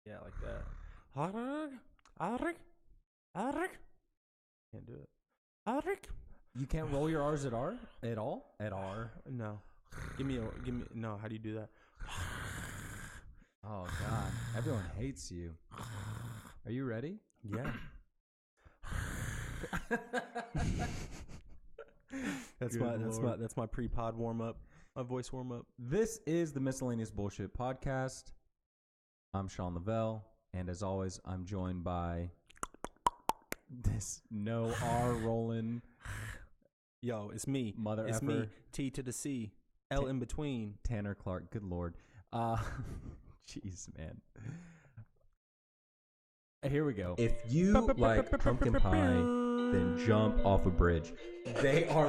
Yeah, like that. Arik, Arik, Arik. Can't do it. Arik. You can't roll your R's at R at all? At R? No. No, how do you do that? Oh, God. Everyone hates you. Are you ready? Yeah. That's my pre-pod warm up, my voice warm up. This is the Miscellaneous Bullshit podcast. I'm Sean Lavelle, and as always, I'm joined by this no R rolling. Yo, it's me. Mother it's effer. me. T to the C. L in between. Tanner Clark. Good Lord. Jeez, man. Here we go. If you like pumpkin pie, then jump off a bridge. They are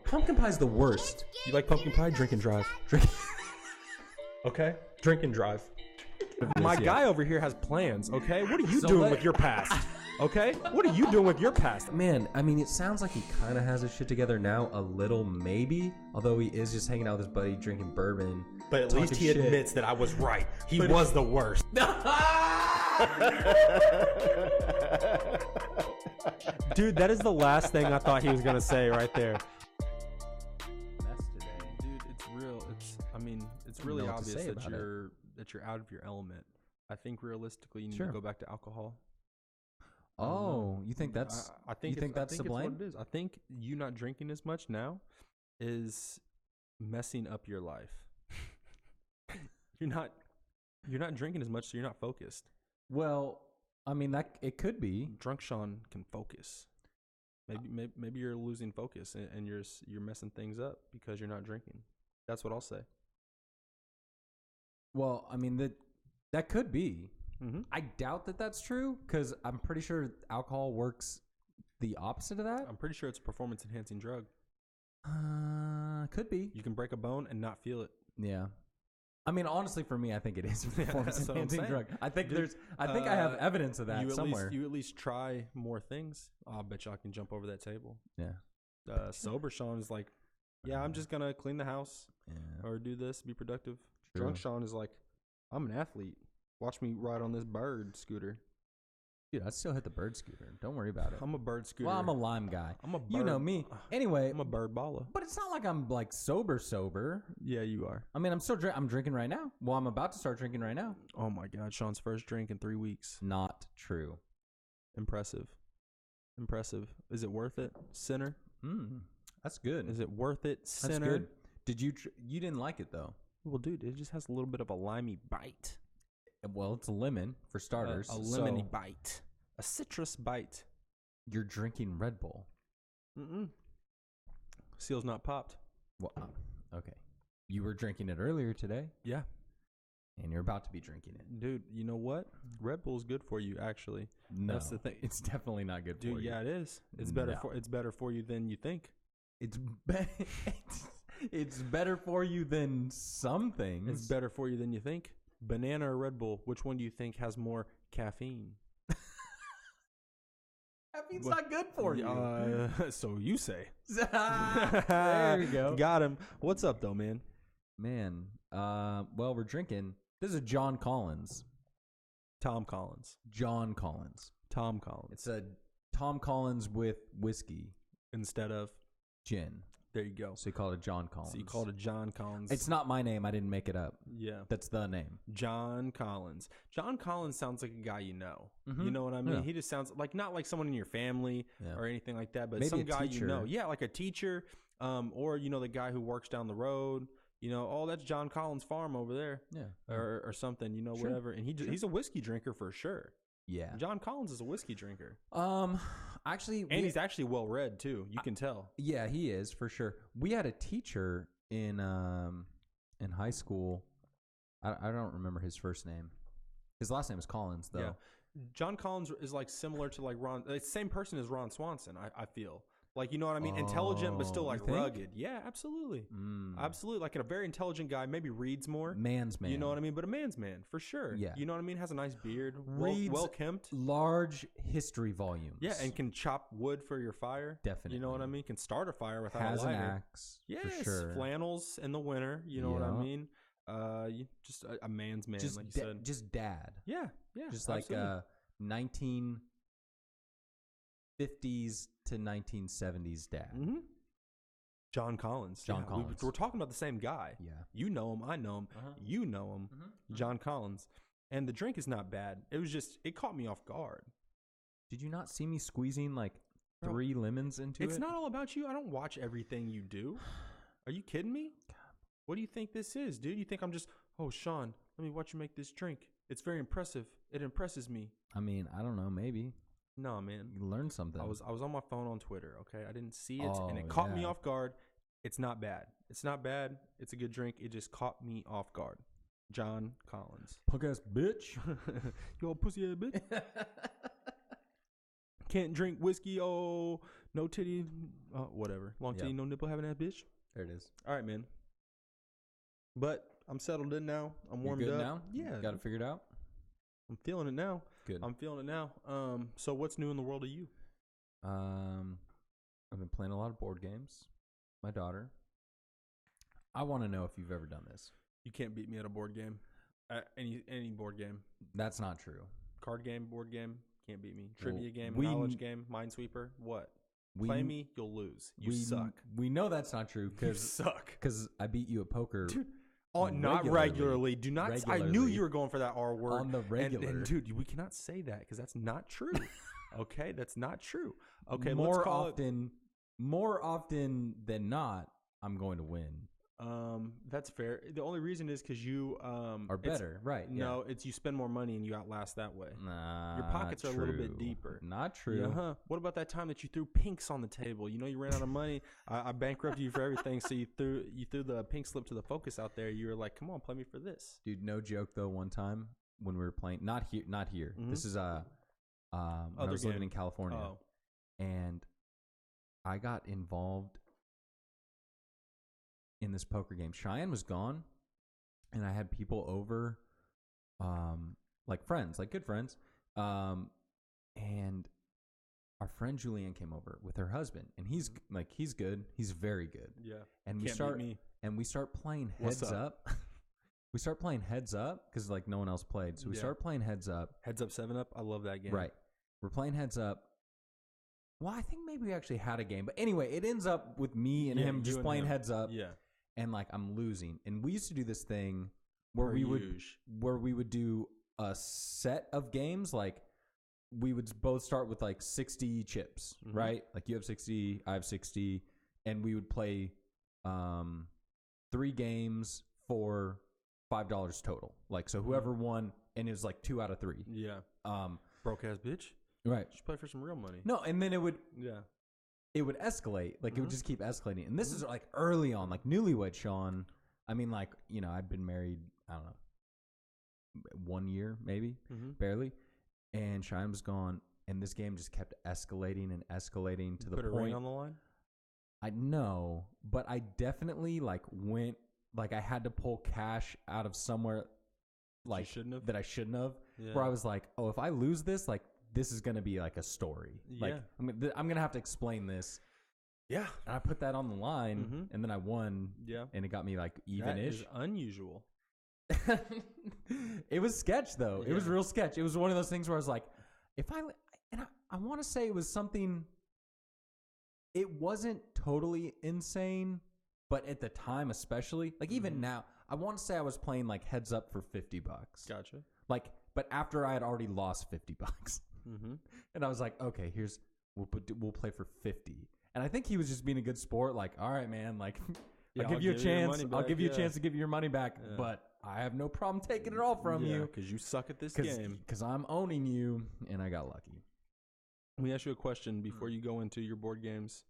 pumpkin pie's the worst. You like pumpkin pie? Drink and drive. Okay? Drink and drive. My guy over here has plans, okay? What are you doing with your past? Okay? What are you doing with your past? Man, I mean, it sounds like he kind of has his shit together now, a little maybe. Although he is just hanging out with his buddy, drinking bourbon. But at least he admits that I was right. He was the worst. Dude, that is the last thing I thought he was gonna say right there. Dude, it's real. It's really obvious that you're out of your element. I think realistically you need to go back to alcohol. Oh, you think that's? I think that's to blame? It's what it is. I think you not drinking as much now is messing up your life. You're not drinking as much, so you're not focused. Well, I mean that it could be. Drunk Sean can focus. Maybe you're losing focus and you're messing things up because you're not drinking. That's what I'll say. Well, I mean that could be. Mm-hmm. I doubt that that's true because I'm pretty sure alcohol works the opposite of that. I'm pretty sure it's a performance enhancing drug. Could be. You can break a bone and not feel it. Yeah. I mean, honestly, for me, I think it is a performance enhancing drug. I think I have evidence of that somewhere. You at least try more things. I'll bet you I can jump over that table. Yeah. Sober Sean is like, yeah, I'm just gonna clean the house or do this, be productive. True. Drunk Sean is like, I'm an athlete. Watch me ride on this bird scooter. Dude, I still hit the bird scooter. Don't worry about it. I'm a bird scooter. Well, I'm a lime guy. I'm a bird. You know me. Anyway, I'm a bird baller. But it's not like I'm like sober. Yeah, you are. I mean, I'm drinking right now. Well, I'm about to start drinking right now. Oh my God, Sean's first drink in 3 weeks. Not true. Impressive. Is it worth it, sinner? That's good. Is it worth it, sinner? That's good. Did you didn't like it though? Well, dude, it just has a little bit of a limey bite. Well, it's a lemon for starters. A lemony bite. A citrus bite. You're drinking Red Bull. Seal's not popped. Well, okay. You were drinking it earlier today. Yeah. And you're about to be drinking it. Dude, you know what? Red Bull's good for you, actually. No. That's the thing. It's definitely not good for you. Dude, yeah, it is. It's better for you than you think. It's better for you than some things. It's better for you than you think. Banana or Red Bull, which one do you think has more caffeine? Caffeine's not good for you. So you say. There you go. Got him. What's up, though, man? Man, well, we're drinking. This is John Collins. Tom Collins. John Collins. Tom Collins. It's a Tom Collins with whiskey. Instead of gin. There you go. So you call it John Collins. So you called it John Collins. It's not my name. I didn't make it up. Yeah. That's the name. John Collins. John Collins sounds like a guy you know. Mm-hmm. You know what I mean? Yeah. He just sounds like not like someone in your family or anything like that, but maybe some a guy teacher. you know. Yeah, like a teacher, or the guy who works down the road. That's John Collins' farm over there. Yeah. Or something, Sure. whatever. And he's a whiskey drinker for sure. Yeah. John Collins is a whiskey drinker. Actually, and he's actually well read too. You can tell. Yeah, he is for sure. We had a teacher in high school. I don't remember his first name. His last name is Collins, though. Yeah. John Collins is like similar to like Ron. It's the same person as Ron Swanson. I feel. Like, you know what I mean? Intelligent, but still like rugged. Yeah, absolutely. Absolutely. Like a very intelligent guy, maybe reads more. Man's man. You know what I mean? But a man's man, for sure. Yeah. You know what I mean? Has a nice beard. Reads well kempt. Large history volumes. Yeah, and can chop wood for your fire. Definitely. You know what I mean? Can start a fire without Has a lighter. an axe, Yes, for sure. flannels in the winter. You know what I mean? Just a man's man, just like you said. Just dad. Yeah, Just absolutely. like 1950s to 1970s dad. Mm-hmm. John Collins. John Collins. We're talking about the same guy. Yeah. You know him. I know him. You know him. John Collins. And the drink is not bad. It was just, it caught me off guard. Did you not see me squeezing like 3 lemons into it? It's not all about you. I don't watch everything you do. Are you kidding me? What do you think this is, dude? You think I'm just, oh, Sean, let me watch you make this drink. It's very impressive. It impresses me. I mean, I don't know. Maybe. No, man. You learned something. I was on my phone on Twitter, okay? I didn't see it, and it caught me off guard. It's not bad. It's not bad. It's a good drink. It just caught me off guard. John Collins. Punk ass bitch. You old pussy ass bitch. Can't drink whiskey. Oh, no titty. Whatever. Long titty, no nipple having that bitch. There it is. All right, man. But I'm settled in now. I'm warmed You're good up. now? Yeah. Got it figured out? I'm feeling it now. Good. I'm feeling it now. So what's new in the world of you? I've been playing a lot of board games. My daughter. I want to know if you've ever done this. You can't beat me at a board game. Any board game. That's not true. Card game, board game, can't beat me. Trivia game, we- knowledge game, Minesweeper. What? Play me, you'll lose. You suck. We know that's not true You suck. because I beat you at poker. Dude, not regularly. Do not. I knew you were going for that R word on the regular. And dude, we cannot say that because that's not true. Okay, that's not true. Okay, more often than not, I'm going to win. That's fair. The only reason is because you Are better, right? No, it's you spend more money and you outlast that way. Nah, your pockets are a little bit deeper. Not true. Uh-huh. What about that time that you threw pinks on the table? You know you ran out of money. I bankrupted you for everything, so you threw the pink slip to the Focus out there. You were like, "Come on, play me for this." Dude, no joke though. One time when we were playing, not here. Mm-hmm. This is when I was living in California, and I got involved in this poker game. Cheyenne was gone, and I had people over, like friends, like good friends, and our friend Julianne came over with her husband, and he's good, he's very good. Yeah, and we start playing heads up. We start playing heads up because like no one else played, so we start playing heads up. Heads up, 7-Up. I love that game. Right, we're playing heads up. Well, I think maybe we actually had a game, but anyway, it ends up with me and him just playing heads up. Yeah. And like I'm losing, and we used to do this thing where we would do a set of games. Like we would both start with like 60 chips, right? Like you have 60, I have 60, and we would play 3 games for $5 total. Like so, whoever won, and it was like 2 out of 3. Yeah. Broke ass bitch. Right. Just play for some real money. No, and then it would. Yeah. It would escalate. Like, it would just keep escalating. And this is, like, early on. Like, newlywed Sean. I mean, like, you know, I'd been married, I don't know, 1 year, maybe. Barely. And Cheyenne was gone. And this game just kept escalating and escalating to the point. Put a ring on the line? I know. But I definitely, like, went... Like, I had to pull cash out of somewhere, like, that I shouldn't have. Yeah. Where I was like, oh, if I lose this, like... This is going to be like a story. Yeah. Like I'm going to have to explain this. Yeah. And I put that on the line and then I won. Yeah. And it got me like even-ish. That is unusual. It was sketch though. Yeah. It was real sketch. It was one of those things where I was like, I want to say it was something, it wasn't totally insane, but at the time especially, like even now, I want to say I was playing like heads up for $50. Gotcha. Like, but after I had already lost $50. And I was like, okay, we'll play for 50. And I think he was just being a good sport. Like, all right, man, like I'll give you a chance. I'll give you a chance to give you your money back, but I have no problem taking it all from you because you suck at this game. Because I'm owning you, and I got lucky. Let me ask you a question before you go into your board games.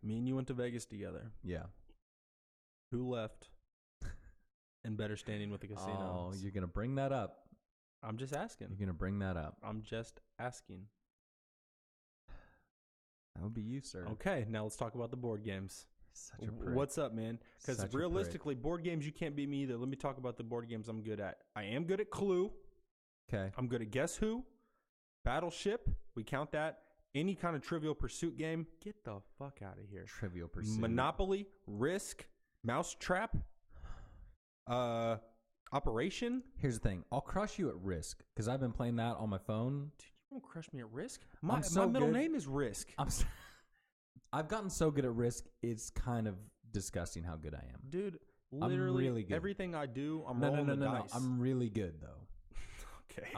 Me and you went to Vegas together. Yeah. Who left in better standing with the casino? Oh, you're gonna bring that up. I'm just asking. You're going to bring that up. I'm just asking. That would be you, sir. Okay, now let's talk about the board games. Such a prick. What's up, man? Because realistically, board games, you can't beat me either. Let me talk about the board games I'm good at. I am good at Clue. Okay. I'm good at Guess Who. Battleship. We count that. Any kind of Trivial Pursuit game. Get the fuck out of here. Trivial Pursuit. Monopoly. Risk. Mousetrap. Operation. Here's the thing. I'll crush you at Risk because I've been playing that on my phone. Dude, you won't crush me at Risk. My middle name is Risk. I've gotten so good at Risk. It's kind of disgusting how good I am, dude. Literally, really good. Everything I do, I'm rolling the dice. No. I'm really good though. Okay.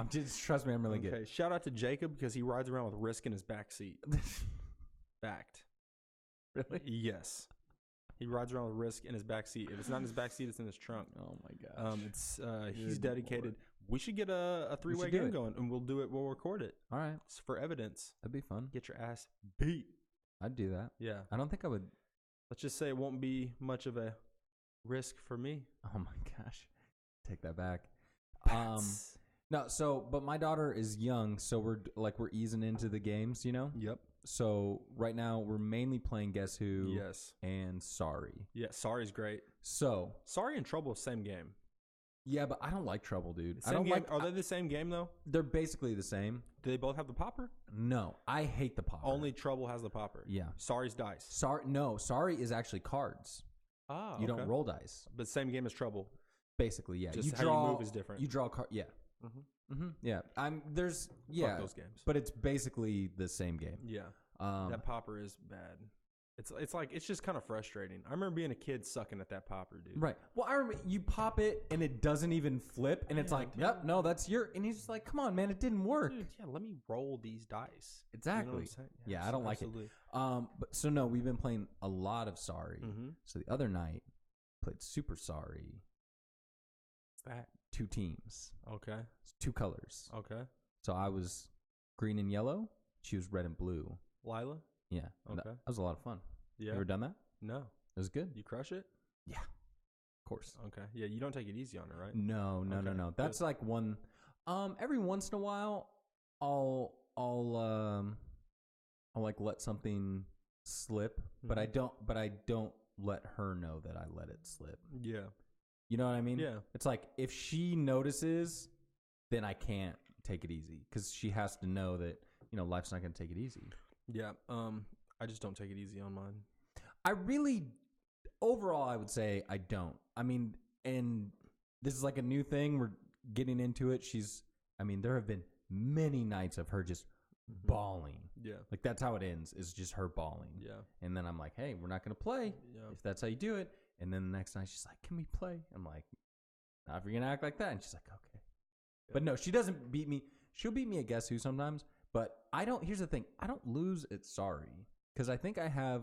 Trust me, I'm really good. Shout out to Jacob because he rides around with Risk in his back seat. Fact. Really? Yes. He rides around with Risk in his back seat. If it's not in his back seat, it's in his trunk. Oh my gosh. He's dedicated. Lord. We should get a 3-way game going, and we'll do it. We'll record it. All right. It's for evidence. That'd be fun. Get your ass beat. I'd do that. Yeah. I don't think I would. Let's just say it won't be much of a risk for me. Oh my gosh. Take that back. But my daughter is young, so we're easing into the games, you know? Yep. So right now we're mainly playing Guess Who. Yes. And Sorry. Yeah, Sorry's great. So Sorry and Trouble, same game. Yeah, but I don't like Trouble, dude. Same game. Are they the same game though? They're basically the same. Do they both have the popper? No, I hate the popper. Only Trouble has the popper. Yeah. Sorry's dice. Sorry is actually cards. Ah, you don't roll dice. But same game as Trouble. Basically, yeah. Just how you move is different. You draw a card. Yeah. Yeah. Fuck those games. But it's basically the same game. Yeah. That popper is bad. It's just kind of frustrating. I remember being a kid sucking at that popper, dude. Right. Well, I remember you pop it and it doesn't even flip, and it's like, yep, no, that's your. And he's just like, come on, man, it didn't work. Dude, yeah, let me roll these dice. Exactly. You know what I'm saying? Yeah, I don't like it. But we've been playing a lot of Sorry. Mm-hmm. So the other night played Super Sorry. What's that? 2 teams. Okay. It's 2 colors. Okay. So I was green and yellow. She was red and blue. Lila? Yeah. Okay. That was a lot of fun. Yeah. You ever done that? No. It was good. You crush it? Yeah. Of course. Okay. Yeah, you don't take it easy on her, right? No. That's like one. Every once in a while, I'll like let something slip, but I don't let her know that I let it slip. Yeah. You know what I mean? Yeah. It's like if she notices, then I can't take it easy because she has to know that life's not going to take it easy. Yeah. I just don't take it easy on mine. Overall, I would say I don't. I mean, and this is like a new thing. We're getting into it. There have been many nights of her just bawling. Yeah. Like that's how it ends, is just her bawling. Yeah. And then I'm like, hey, we're not going to play if that's how you do it. And then the next night she's like, can we play? I'm like, not if you're going to act like that. And she's like, okay. Yeah. But no, she doesn't beat me. She'll beat me at Guess Who sometimes. But here's the thing. I don't lose at Sorry because I think I have.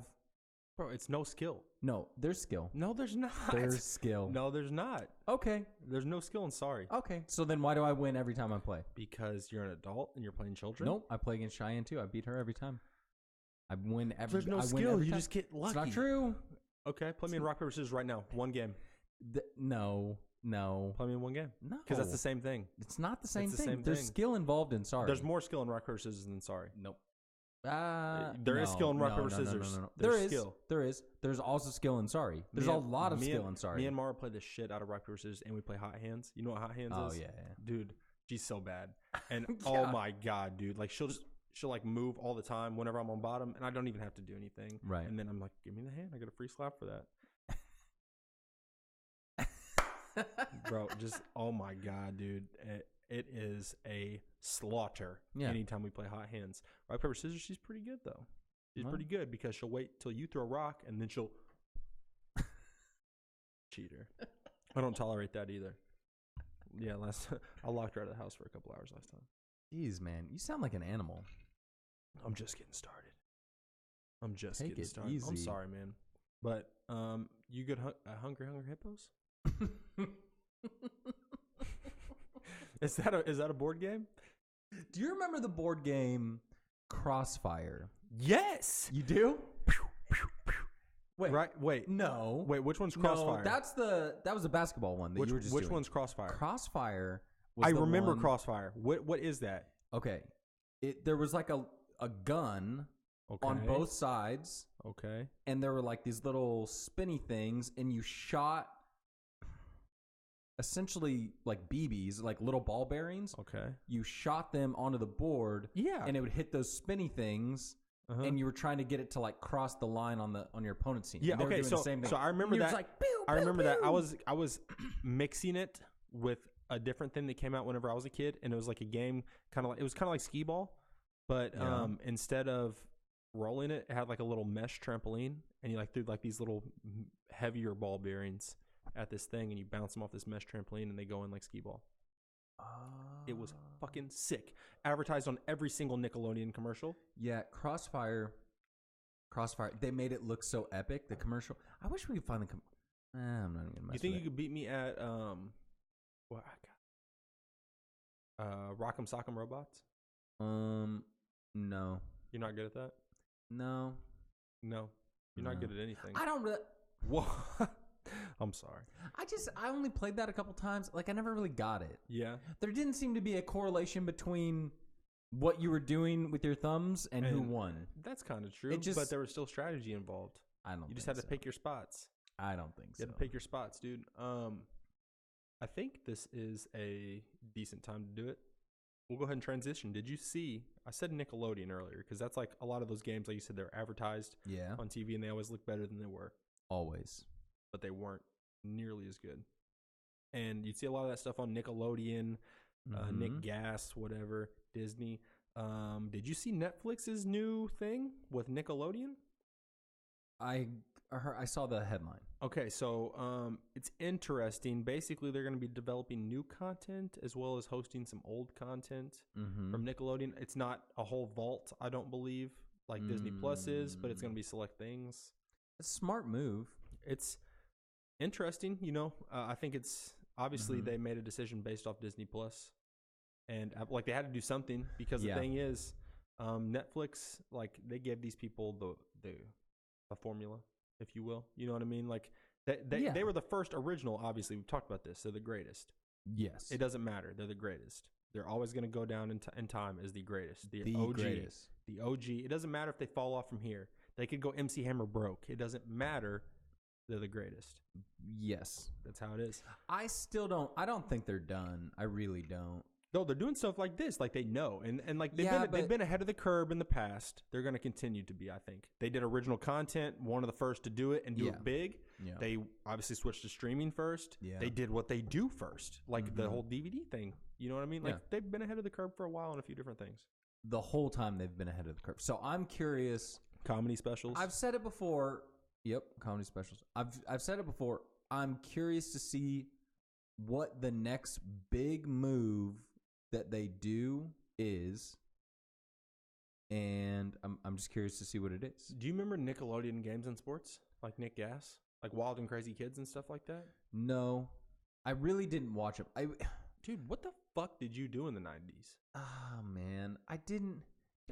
Bro, it's no skill. No, there's skill. No, there's not. There's skill. No, there's not. Okay. There's no skill in Sorry. Okay. So then why do I win every time I play? Because you're an adult and you're playing children? Nope. I play against Cheyenne too. I beat her every time. I win every time. There's no skill. You just get lucky. It's not true. Okay. Play me in rock, paper, scissors right now. One game. No. Play me in one game. No. Because that's the same thing. It's not the same thing. There's skill involved in Sorry. There's more skill in rock, paper, scissors than Sorry. Nope. There is skill in rock, paper, scissors. No. There's skill. There is. There's also skill in Sorry. There's a lot of skill in Sorry. Me and Mara play the shit out of rock, paper, scissors, and we play hot hands. You know what hot hands is? Oh, yeah. Dude, she's so bad. And oh my God, dude. Like she'll like move all the time whenever I'm on bottom, and I don't even have to do anything. Right. And then I'm like, give me the hand. I get a free slap for that. Bro, just oh my God, dude. It is a slaughter anytime we play hot hands. Rock, paper, scissors, she's pretty good though. She's pretty good because she'll wait till you throw a rock and then she'll cheater. I don't tolerate that either. Yeah, I locked her out of the house for a couple hours last time. Jeez, man, you sound like an animal. I'm just getting started. Take it easy. I'm sorry, man. But you good Hungry Hippos? Is that a board game? Do you remember the board game Crossfire? Yes. You do? Wait. Right. Wait. No. Wait. Which one's Crossfire? No, that was the basketball one that you were just Which doing. one's Crossfire? Crossfire was I remember Crossfire. What is that? Okay. There was like a gun on both sides. Okay. And there were like these little spinny things, and you shot essentially like BBs, like little ball bearings. Okay. You shot them onto the board. Yeah. And it would hit those spinny things, and you were trying to get it to like cross the line on your opponent's team. Yeah, okay. So I remember that. Like, pew, I remember pew, that. pew. I was mixing it with a different thing that came out whenever I was a kid, and it was like a game kind of like skee ball, but instead of rolling it, it had like a little mesh trampoline, and you like threw like these little heavier ball bearings at this thing, and you bounce them off this mesh trampoline, and they go in like skee ball. It was fucking sick. Advertised on every single Nickelodeon commercial. Yeah, Crossfire. They made it look so epic. The commercial. I wish we could find the. I'm not even gonna mess. You think with you could beat me at what? Rock'em Sock'em Robots? No. You're not good at that? No. You're not good at anything. I don't really. What? I'm sorry. I only played that a couple times. Like, I never really got it. Yeah. There didn't seem to be a correlation between what you were doing with your thumbs and who won. That's kind of true, but there was still strategy involved. You just had to pick your spots. I don't think so. You had to pick your spots, dude. I think this is a decent time to do it. We'll go ahead and transition. Did you see? I said Nickelodeon earlier because that's like a lot of those games, like you said, they're advertised on TV and they always look better than they were. Always. But they weren't nearly as good. And you'd see a lot of that stuff on Nickelodeon, Nick Gas, whatever, Disney. Did you see Netflix's new thing with Nickelodeon? I saw the headline. Okay, so it's interesting. Basically, they're going to be developing new content as well as hosting some old content from Nickelodeon. It's not a whole vault, I don't believe, like Disney Plus is, but it's going to be select things. It's a smart move. It's interesting, I think it's obviously they made a decision based off Disney Plus, and like they had to do something because the thing is, Netflix, like they gave these people the formula, if you will. You know what I mean? Like they were the first original. Obviously, we've talked about this. They're the greatest. Yes, it doesn't matter. They're the greatest. They're always going to go down in time as the greatest. The OG. Greatest. The OG. It doesn't matter if they fall off from here. They could go MC Hammer broke. It doesn't matter. They're the greatest. Yes. That's how it is. I don't think they're done. I really don't. No, they're doing stuff like this, like they know. And like they've been ahead of the curve in the past. They're going to continue to be, I think. They did original content, one of the first to do it and do it big. Yeah. They obviously switched to streaming first. Yeah. They did what they do first, like the whole DVD thing. You know what I mean? Like they've been ahead of the curve for a while on a few different things. The whole time they've been ahead of the curve. So I'm curious. Comedy specials. I've said it before. Yep, comedy specials. I've said it before. I'm curious to see what the next big move that they do is, and I'm just curious to see what it is. Do you remember Nickelodeon games and sports like Nick Gas, like Wild and Crazy Kids and stuff like that? No, I really didn't watch it. Dude, what the fuck did you do in the 90s? Oh man, I didn't.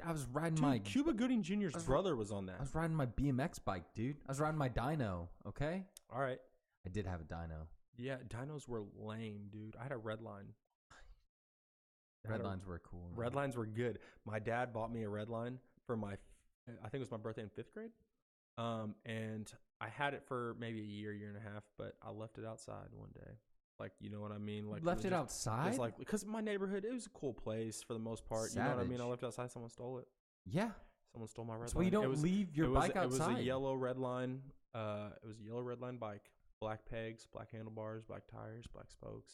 I was riding Cuba Gooding Jr.'s brother was on that. I was riding my BMX bike, dude. I was riding my dyno, okay? All right. I did have a dyno. Yeah, dynos were lame, dude. I had a Redline. Redlines were cool. Redlines were good. My dad bought me a Redline for I think it was my birthday in 5th grade. And I had it for maybe a year and a half, but I left it outside one day. Like, you know what I mean? Like left it outside? Like, because my neighborhood, it was a cool place for the most part. Savage. You know what I mean? I left it outside. Someone stole it. Yeah. Someone stole my Redline. So you don't leave your bike outside. It was a yellow Redline. It was a yellow Redline bike. Black pegs, black handlebars, black tires, black spokes.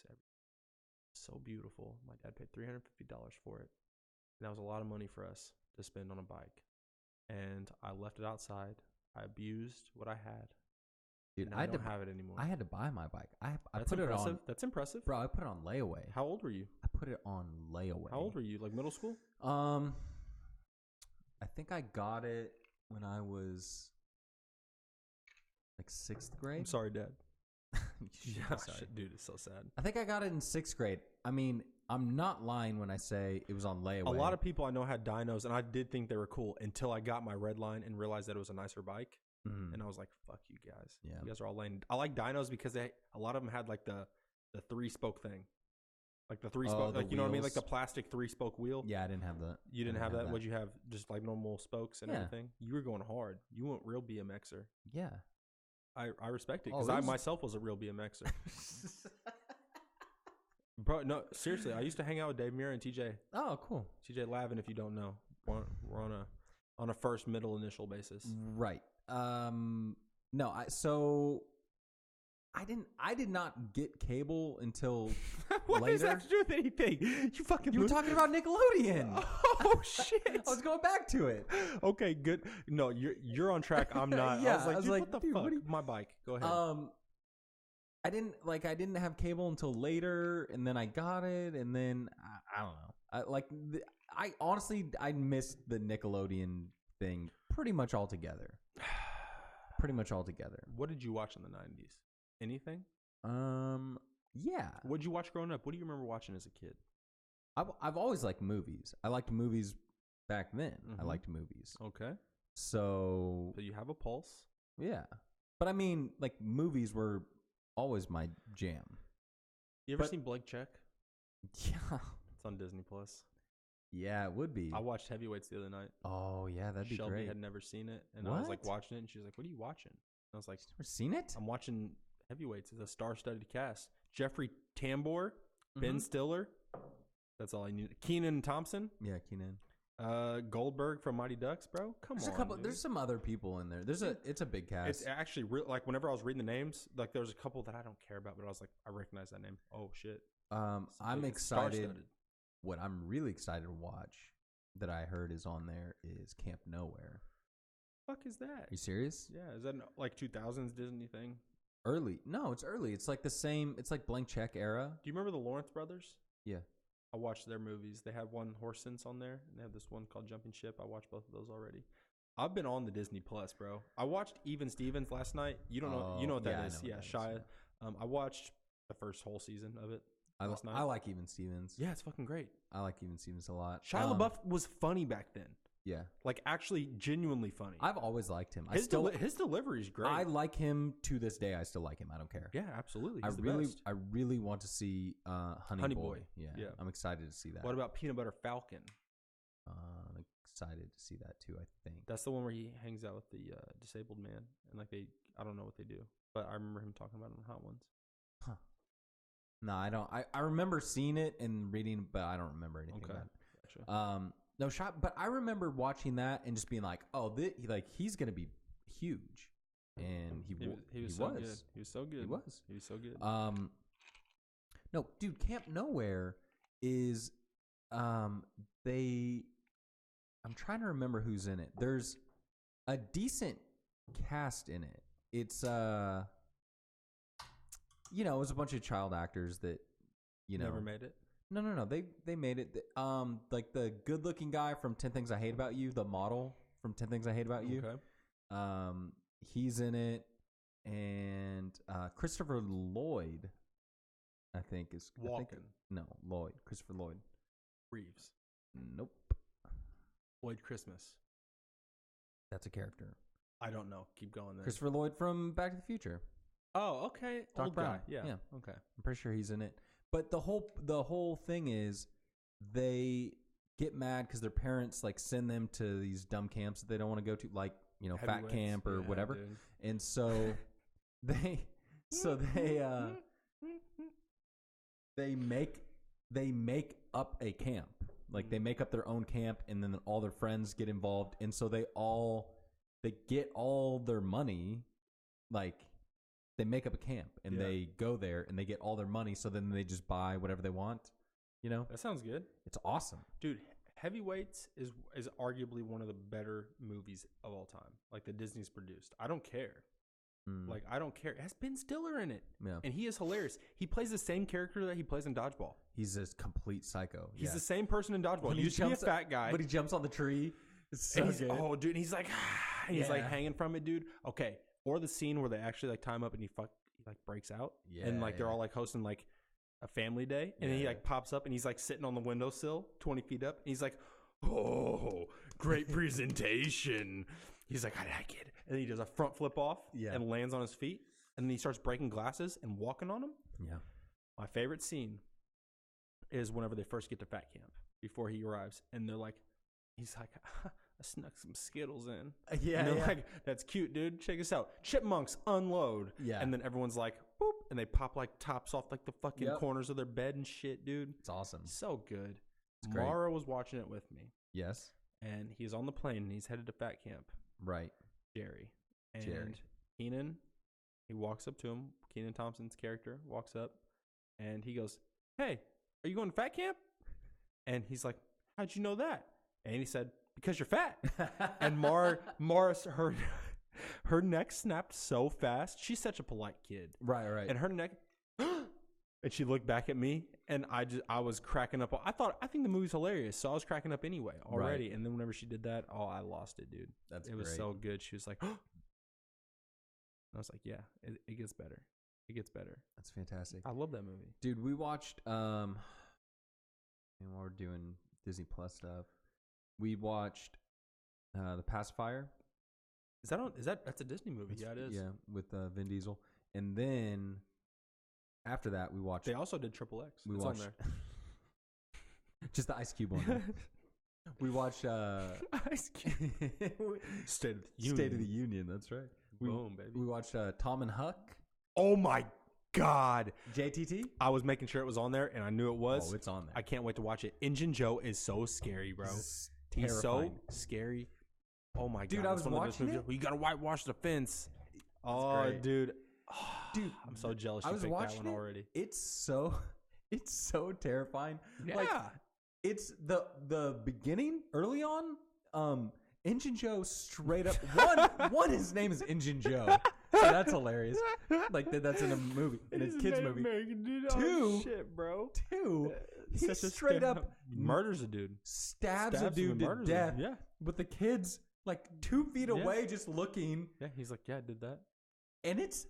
So beautiful. My dad paid $350 for it. And that was a lot of money for us to spend on a bike. And I left it outside. I abused what I had. Dude, I don't have it anymore. I had to buy my bike. I That's put impressive. it on. That's impressive. Bro, I put it on layaway. How old were you? I put it on layaway. How old were you? Like middle school? I think I got it when I was like 6th grade. I'm sorry, Dad. Yeah, sorry. Dude, it's so sad. I think I got it in 6th grade. I mean, I'm not lying when I say it was on layaway. A lot of people I know had dynos, and I did think they were cool until I got my Redline and realized that it was a nicer bike. And I was like, fuck you guys. Yeah. You guys are all lame. I like dynos because a lot of them had like the 3-spoke thing. Like the 3-spoke, like, you know what I mean? Like the plastic 3-spoke wheel. Yeah, I didn't have that. You didn't have that? What'd you have? Just like normal spokes and everything? You were going hard. You went real BMXer. Yeah. I respect it because I myself was a real BMXer. Bro, no, seriously. I used to hang out with Dave Muir and TJ. Oh, cool. TJ Lavin, if you don't know. We're on On a first, middle, initial basis. Right. No, I did not get cable until what later. does that have to do with anything? You were talking about Nickelodeon. Oh shit! I was going back to it. Okay, good. No, you're on track. I'm not. Yeah, I was like, what the dude, fuck? My bike. Go ahead. I didn't have cable until later, and then I got it, and then I don't know. I honestly missed the Nickelodeon thing pretty much altogether. What did you watch in the 90s? Anything? Yeah. What did you watch growing up? What do you remember watching as a kid? I've always liked movies. I liked movies back then. I liked movies. Okay. So you have a pulse. Yeah. But I mean, like, movies were always my jam. You ever seen Blank Check? Yeah. It's on Disney Plus. Yeah, it would be. I watched Heavyweights the other night. Oh, yeah, that'd be Shelby great. had never seen it, and I was like watching it, and she was like, "What are you watching?" And I was like, "Never seen it? I'm watching Heavyweights. It's a star-studded cast: Jeffrey Tambor, Ben Stiller. That's all I knew. Kenan Thompson. Yeah, Kenan. Goldberg from Mighty Ducks, bro. Come on. Dude. There's some other people in there. It's a big cast. It's actually like whenever I was reading the names, like there was a couple that I don't care about, but I was like, I recognize that name. Oh shit. I'm excited. What I'm really excited to watch that I heard is on there is Camp Nowhere. Fuck is that? Are you serious? Yeah, is that like 2000s Disney thing? Early? No, it's early. It's like the same. It's like Blank Check era. Do you remember the Lawrence brothers? Yeah. I watched their movies. They had one Horse Sense on there, and they have this one called Jumping Ship. I watched both of those already. I've been on the Disney Plus, bro. I watched Even Stevens last night. You don't know? You know what that is? Yeah, Shia. I watched the first whole season of it last night. I like Even Stevens. Yeah, it's fucking great. I like Even Stevens a lot. Shia LaBeouf was funny back then. Yeah, like actually genuinely funny. I've always liked him. His delivery is great. I like him to this day. I still like him. I don't care. Yeah, absolutely. I really want to see Honey Boy. Yeah, I'm excited to see that. What about Peanut Butter Falcon? I'm excited to see that too. I think that's the one where he hangs out with the disabled man, and like I don't know what they do, but I remember him talking about it on Hot Ones. Huh. No, I don't. I remember seeing it and reading, but I don't remember anything about it. Gotcha. No shot, but I remember watching that and just being like, "Oh, he's gonna be huge," and he was so good. He was so good. He was so good. No, dude, Camp Nowhere is I'm trying to remember who's in it. There's a decent cast in it. It's it was a bunch of child actors that never made it. No. They made it. Like the good-looking guy from 10 Things I Hate About You, the model from 10 Things I Hate About You. Okay. He's in it, and Christopher Lloyd, I think is Walken. Lloyd. Christopher Lloyd. Reeves. Nope. Lloyd Christmas. That's a character. I don't know. Keep going then. Christopher Lloyd from Back to the Future. Oh, okay. Doc Brown. Guy. Yeah. Okay. I'm pretty sure he's in it. But the whole thing is they get mad because their parents like send them to these dumb camps that they don't want to go to, like fat camp or whatever. Dude. And so they make up a camp. Like they make up their own camp, and then all their friends get involved, and so they get all their money, like. They make up a camp and they go there and they get all their money. So then they just buy whatever they want. That sounds good. It's awesome, dude. Heavyweights is arguably one of the better movies of all time. Like that Disney's produced. I don't care. Like I don't care. It has Ben Stiller in it, and he is hilarious. He plays the same character that he plays in Dodgeball. He's a complete psycho. He's the same person in Dodgeball. He used to be a fat guy, but he jumps on the tree. It's so good. Oh, dude, and he's like, he's like hanging from it, dude. Okay. Or the scene where they actually like tie him up and he like breaks out. Yeah. And like they're all like hosting like a family day. And then he like pops up and he's like sitting on the windowsill 20 feet up. And he's like, oh, great presentation. He's like, I like it. And then he does a front flip off and lands on his feet. And then he starts breaking glasses and walking on them. Yeah. My favorite scene is whenever they first get to Fat Camp before he arrives. And they're like, he's like, I snuck some Skittles in. Yeah. And they're like, that's cute, dude. Check this out. Chipmunks unload. Yeah. And then everyone's like, boop. And they pop like tops off like the fucking corners of their bed and shit, dude. It's awesome. So good. Mara was watching it with me. Yes. and he's on the plane and he's headed to fat camp. Right. Jerry. Keenan, he walks up to him. Keenan Thompson's character walks up and he goes, "Hey, are you going to fat camp?" And he's like, "How'd you know that?" And he said, "Because you're fat." And Morris, her neck snapped so fast. She's such a polite kid. Right. And her neck, and she looked back at me, and I was cracking up. I think the movie's hilarious, so I was cracking up anyway already. Right. And then whenever she did that, I lost it, dude. It was so good. She was like, I was like, yeah, it gets better. It gets better. That's fantastic. I love that movie, dude. We watched and we're doing Disney Plus stuff. We watched The Pacifier. That's a Disney movie? Yeah, it is. Yeah, with Vin Diesel. And then after that, we watched. They also did Triple X. It's on there. Just the Ice Cube one. We watched Ice Cube. State of the Union. That's right. Boom, baby. We watched Tom and Huck. Oh my God. JTT? I was making sure it was on there, and I knew it was. Oh, it's on there. I can't wait to watch it. Engine Joe is so scary, bro. He's so scary. Oh my God. Dude, I was watching it. You got to whitewash the fence. Great. Dude. Dude, I'm so jealous you picked that one already. It's so terrifying. Yeah. Like, it's the beginning early on. Engine Joe straight up one his name is Engine Joe. So that's hilarious. Like that's in a movie, in a kids movie. Two, shit, bro. He straight up murders a dude, stabs a dude to death. Yeah, with the kids like 2 feet away, just looking. Yeah, he's like, yeah, I did that, and it's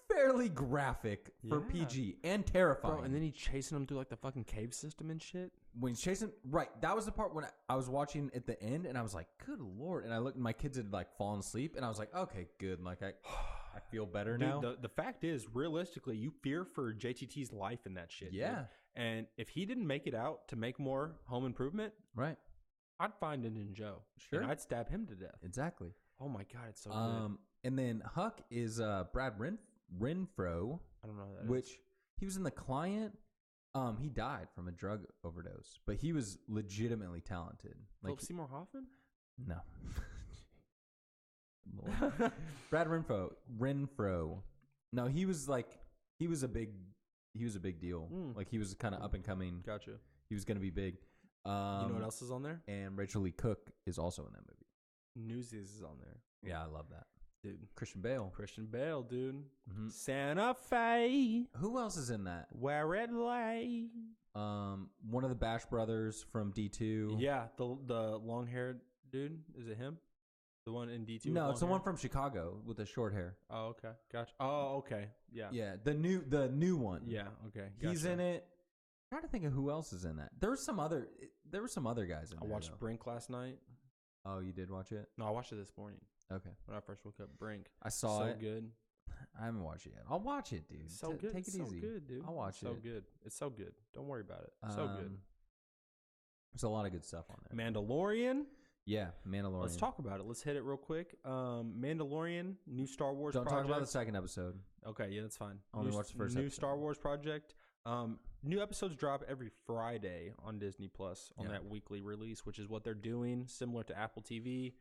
fairly graphic for PG and terrifying. Bro, and then he's chasing him through like the fucking cave system and shit. When he's chasing, right? That was the part when I was watching at the end, and I was like, "Good Lord!" And I looked, and my kids had like fallen asleep, and I was like, "Okay, good." Like I feel better now. The fact is, realistically, you fear for JTT's life in that shit. Yeah. Dude. And if he didn't make it out to make more Home Improvement, right? I'd find Engine Joe. Sure. And I'd stab him to death. Exactly. Oh my God, it's so good. And then Huck is Brad Renfro. I don't know who that which is. He was in The Client. He died from a drug overdose, but he was legitimately talented. Philip Seymour Hoffman? No. Brad Renfro. No, he was a big deal. Like he was kind of up and coming. Gotcha. He was going to be big. You know what else is on there? And Rachel Lee Cook is also in that movie. Newsies is on there. Yeah, I love that. Dude. Christian Bale, dude. Mm-hmm. Santa Fe. Who else is in that? Where it lay. One of the Bash brothers from D2. Yeah, the long-haired dude. Is it him? The one in D2? No, it's the one from Chicago with the short hair. Oh, okay. Gotcha. Oh, okay. Yeah. Yeah, the new one. Yeah, okay. Gotcha. He's in it. I'm trying to think of who else is in that. There were some other guys in there. I watched Brink last night. Oh, you did watch it? No, I watched it this morning. Okay. When I first woke up, Brink. I saw it. So good. I haven't watched it yet. I'll watch it, dude. So good. Take it easy. So good, dude. I'll watch it. So good. It's so good. Don't worry about it. So good. There's a lot of good stuff on there. Mandalorian. Yeah, Mandalorian. Let's talk about it. Let's hit it real quick. Mandalorian, new Star Wars project. Don't talk about the second episode. Okay, yeah, that's fine. Only watch the first new episode. Star Wars project. New episodes drop every Friday on Disney Plus on that weekly release, which is what they're doing, similar to Apple TV.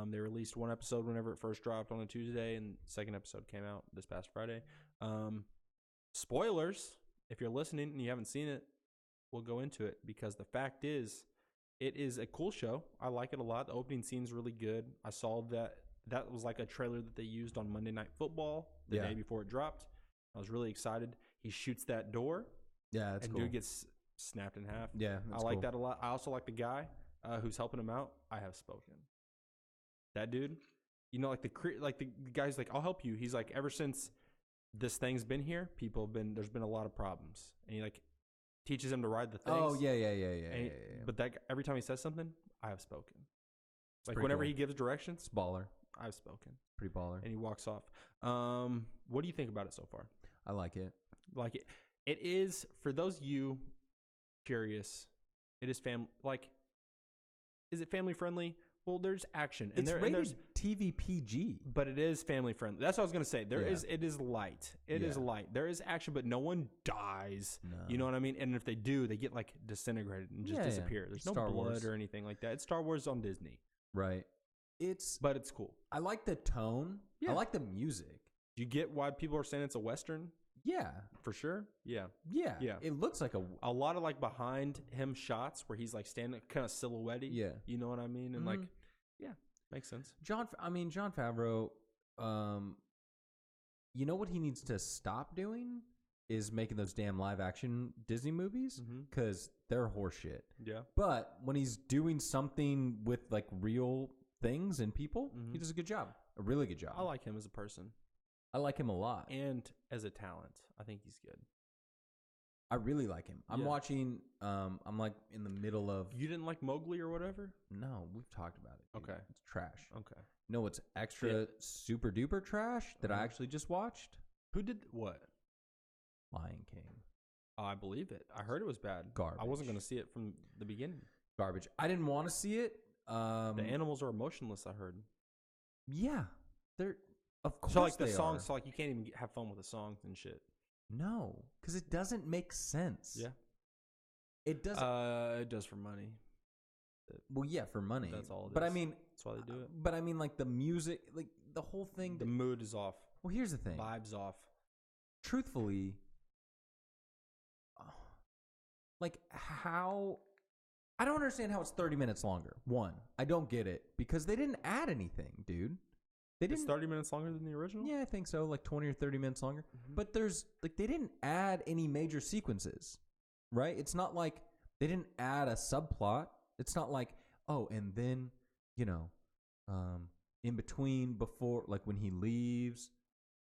They released one episode whenever it first dropped on a Tuesday, and the second episode came out this past Friday. Spoilers, if you're listening and you haven't seen it, we'll go into it because the fact is, it is a cool show. I like it a lot. The opening scene's really good. I saw that was like a trailer that they used on Monday Night Football the day before it dropped. I was really excited. He shoots that door. Yeah, that's cool. And dude gets snapped in half. Yeah, I like that a lot. I also like the guy who's helping him out. I have spoken. That dude, you know, like the guy's like, I'll help you. He's like, ever since this thing's been here, there's been a lot of problems, and he like teaches him to ride the things. Oh yeah. But that every time he says something, I have spoken. It's like whenever cool. he gives directions, it's baller. I've spoken. Pretty baller. And he walks off. What do you think about it so far? I like it. Like it. It is, for those of you curious, it is is it family friendly? Well, there's action, It's rated TV PG, but it is family friendly. That's what I was gonna say. It is light. It is light. There is action, but no one dies. No. You know what I mean? And if they do, they get like disintegrated and just disappear. There's no Star blood Wars. or anything like that. It's Star Wars on Disney, right? But it's cool. I like the tone. Yeah. I like the music. Do you get why people are saying it's a Western? Yeah, For sure. Yeah. yeah. It looks like a lot of like behind him shots where he's like standing kind of silhouette-y. Yeah. You know what I mean? And like, yeah, makes sense. John Favreau. You know what he needs to stop doing is making those damn live action Disney movies because they're horseshit. Yeah. But when he's doing something with like real things and people, he does a good job. A really good job. I like him as a person. I like him a lot. And as a talent, I think he's good. I really like him. I'm watching, I'm like in the middle of... You didn't like Mowgli or whatever? No, we've talked about it. Dude. Okay. It's trash. Okay. No, what's extra super duper trash that I actually just watched? Who did what? Lion King. Oh, I believe it. I heard it was bad. Garbage. I wasn't going to see it from the beginning. Garbage. I didn't want to see it. The animals are emotionless, I heard. Yeah. They're... Of course, so like the they songs, are. So like you can't even have fun with the songs and shit. No, because it doesn't make sense. Yeah, it doesn't. It does for money. Well, yeah, for money. That's all. But I mean, that's why they do it. But I mean, like the music, like the whole thing. The mood is off. Well, here's the thing. Vibes off. Truthfully, like how. I don't understand how it's 30 minutes longer. One, I don't get it because they didn't add anything, dude. It's 30 minutes longer than the original? Yeah, I think so. Like 20 or 30 minutes longer. But there's like they didn't add any major sequences, right? It's not like they didn't add a subplot. It's not like, oh, and then, in between before, like when he leaves,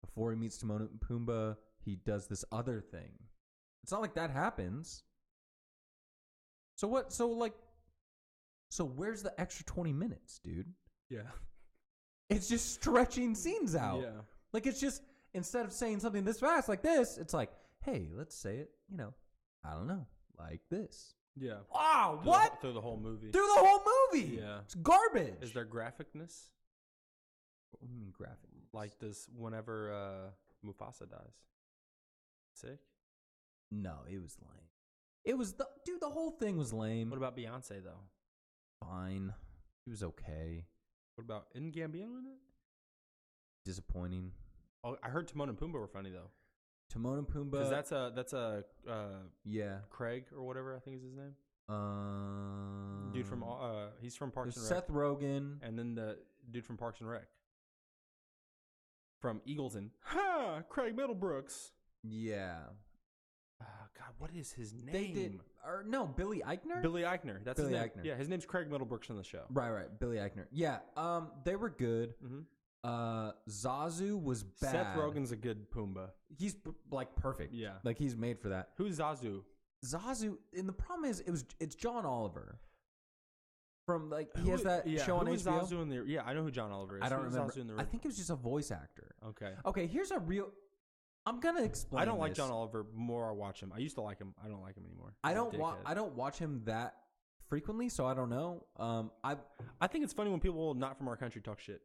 before he meets Timon and Pumbaa, he does this other thing. It's not like that happens. So what? So where's the extra 20 minutes, dude? Yeah. It's just stretching scenes out. Yeah. Like it's just, instead of saying something this fast like this, it's like, hey, let's say it, I don't know, like this. Yeah. Wow, what? Through the whole movie. Through the whole movie. Yeah. It's garbage. Is there graphicness? What do you mean graphicness? Like this whenever Mufasa dies. Sick? No, it was lame. It was, the whole thing was lame. What about Beyonce, though? Fine. It was okay. What about, isn't Gambino in it? Disappointing. Oh, I heard Timon and Pumbaa were funny, though. Timon and Pumbaa. Because that's a yeah. Craig or whatever I think is his name. Dude from he's from Parks and Rec. Seth Rogen, and then the dude from Parks and Rec. From Eagleton. Ha! Craig Middlebrooks. Yeah. God, what is his name? They did, or no, Billy Eichner. Billy Eichner. That's Billy his name. Eichner. Yeah, his name's Craig Middlebrooks on the show. Right. Billy Eichner. Yeah. They were good. Zazu was bad. Seth Rogen's a good Pumbaa. He's like perfect. Yeah. Like he's made for that. Who's Zazu? Zazu, and the problem is it's John Oliver. From like he has that show on HBO. Zazu in the, yeah, I know who John Oliver is. I don't remember. Zazu in the I think it was just a voice actor. Okay. Okay, here's a real. I'm gonna explain. I don't like this. John Oliver. More I watch him. I used to like him. I don't like him anymore. I don't watch him that frequently, so I don't know. I think it's funny when people not from our country talk shit.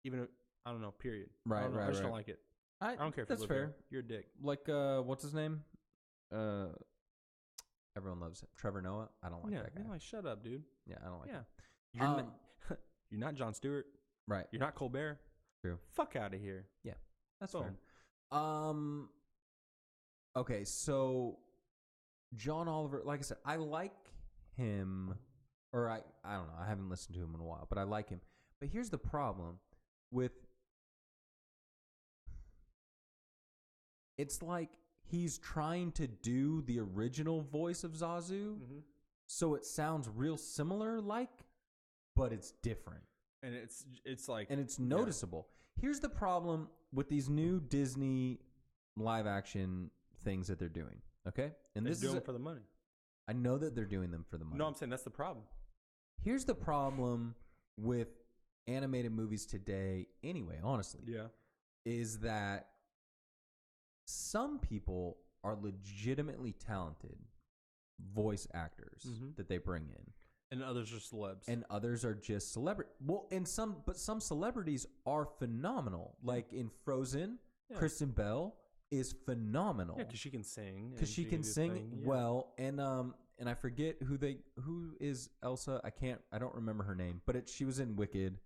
Even if, I don't know. Period. Right. I just don't like it. I don't care if that's you live fair. there. You're a dick. Like what's his name? Everyone loves him. Trevor Noah. I don't like that guy. You're like, shut up, dude. Yeah, I don't like him. You're not Jon Stewart. Right. You're not Colbert. True. Fuck out of here. Yeah, that's Boom. fair. Okay, so John Oliver, like I said, I like him, or I don't know. I haven't listened to him in a while, but I like him. But here's the problem with. It's like he's trying to do the original voice of Zazu, so it sounds real similar, but it's different. And it's like, and it's noticeable. Yeah. Here's the problem with these new Disney live action things that they're doing. Okay, and they're doing them for the money. I know that they're doing them for the money. No, I'm saying that's the problem. Here's the problem with animated movies today. Anyway, honestly, is that some people are legitimately talented voice actors that they bring in. And others are celebs. And others are just celebrity. Well, some celebrities are phenomenal. Like in Frozen, Kristen Bell is phenomenal. Yeah, because she can sing. Because she can sing well. And I forget who is Elsa. I don't remember her name. But she was in Wicked.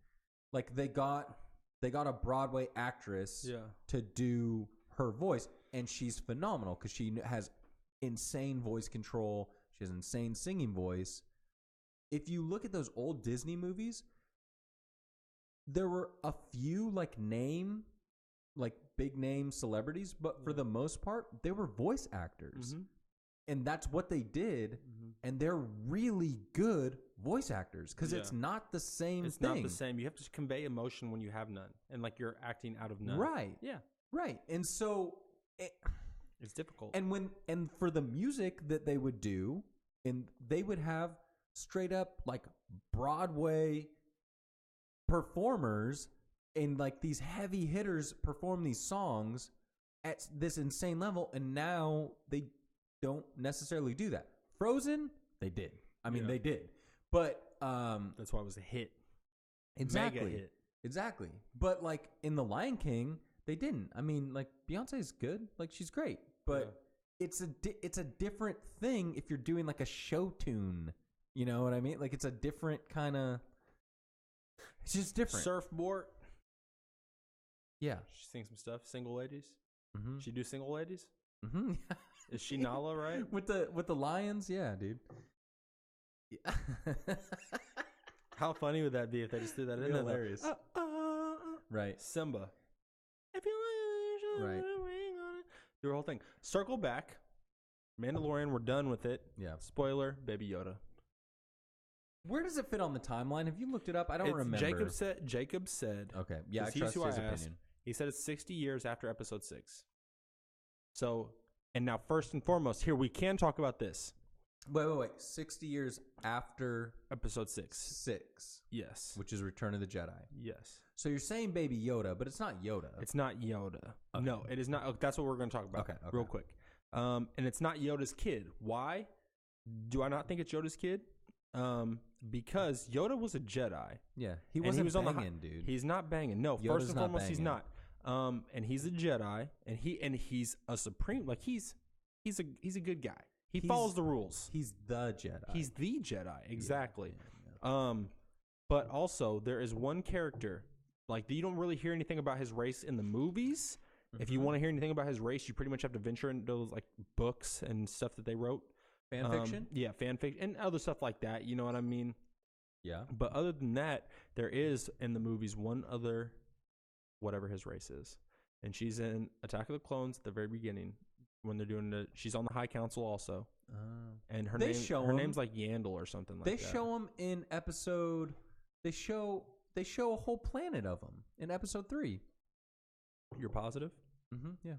Like they got a Broadway actress to do her voice, and she's phenomenal because she has insane voice control. She has insane singing voice. If you look at those old Disney movies, there were a few big name celebrities, but for the most part, they were voice actors. Mm-hmm. And that's what they did. Mm-hmm. And they're really good voice actors because it's not the same thing. It's not the same. You have to convey emotion when you have none. And like you're acting out of none. Right. Yeah. Right. And so it's difficult. And for the music that they would do, and they would have straight up like Broadway performers and like these heavy hitters perform these songs at this insane level, and now they don't necessarily do that. Frozen, they did. I mean, they did. But that's why it was a hit. Exactly. Mega hit. Exactly. But like in The Lion King, they didn't. I mean, like Beyonce's good. Like she's great. But it's a different thing if you're doing like a show tune. You know what I mean? Like it's a different kind of. It's just different. Surfboard. Yeah. She sings some stuff. Single ladies. Mm-hmm. She do single ladies. Mm-hmm. Is she Nala, right? with the lions, yeah, dude. Yeah. How funny would that be if they just did that in there? Hilarious. Right. Simba. If you like, right. Do her whole thing. Circle back. Mandalorian, we're done with it. Yeah. Spoiler, Baby Yoda. Where does it fit on the timeline? Have you looked it up? I don't remember. Jacob said. Okay. Yeah, I trust his opinion. He said it's 60 years after episode 6. So, and now first and foremost, here we can talk about this. Wait. 60 years after episode 6. 6. Yes. Which is Return of the Jedi. Yes. So you're saying Baby Yoda, but it's not Yoda. It's not Yoda. Okay. No, it is not. Oh, that's what we're going to talk about real quick. And it's not Yoda's kid. Why do I not think it's Yoda's kid? Because Yoda was a Jedi. Yeah, he wasn't banging, dude. He's not banging. No, Yoda's first and foremost, he's not. And he's a Jedi, and he's a supreme. Like he's a good guy. He follows the rules. He's the Jedi. He's the Jedi, exactly. Yeah. But also there is one character like you don't really hear anything about his race in the movies. Mm-hmm. If you want to hear anything about his race, you pretty much have to venture into those like books and stuff that they wrote. Fan fiction? Yeah, fan fiction and other stuff like that. You know what I mean? Yeah. But other than that, there is in the movies one other, whatever his race is. And she's in Attack of the Clones at the very beginning when they're doing she's on the High Council also. And her name's like Yandel or something like that. They show them in episode, they show a whole planet of them in episode 3. You're positive? Mm-hmm. Yeah.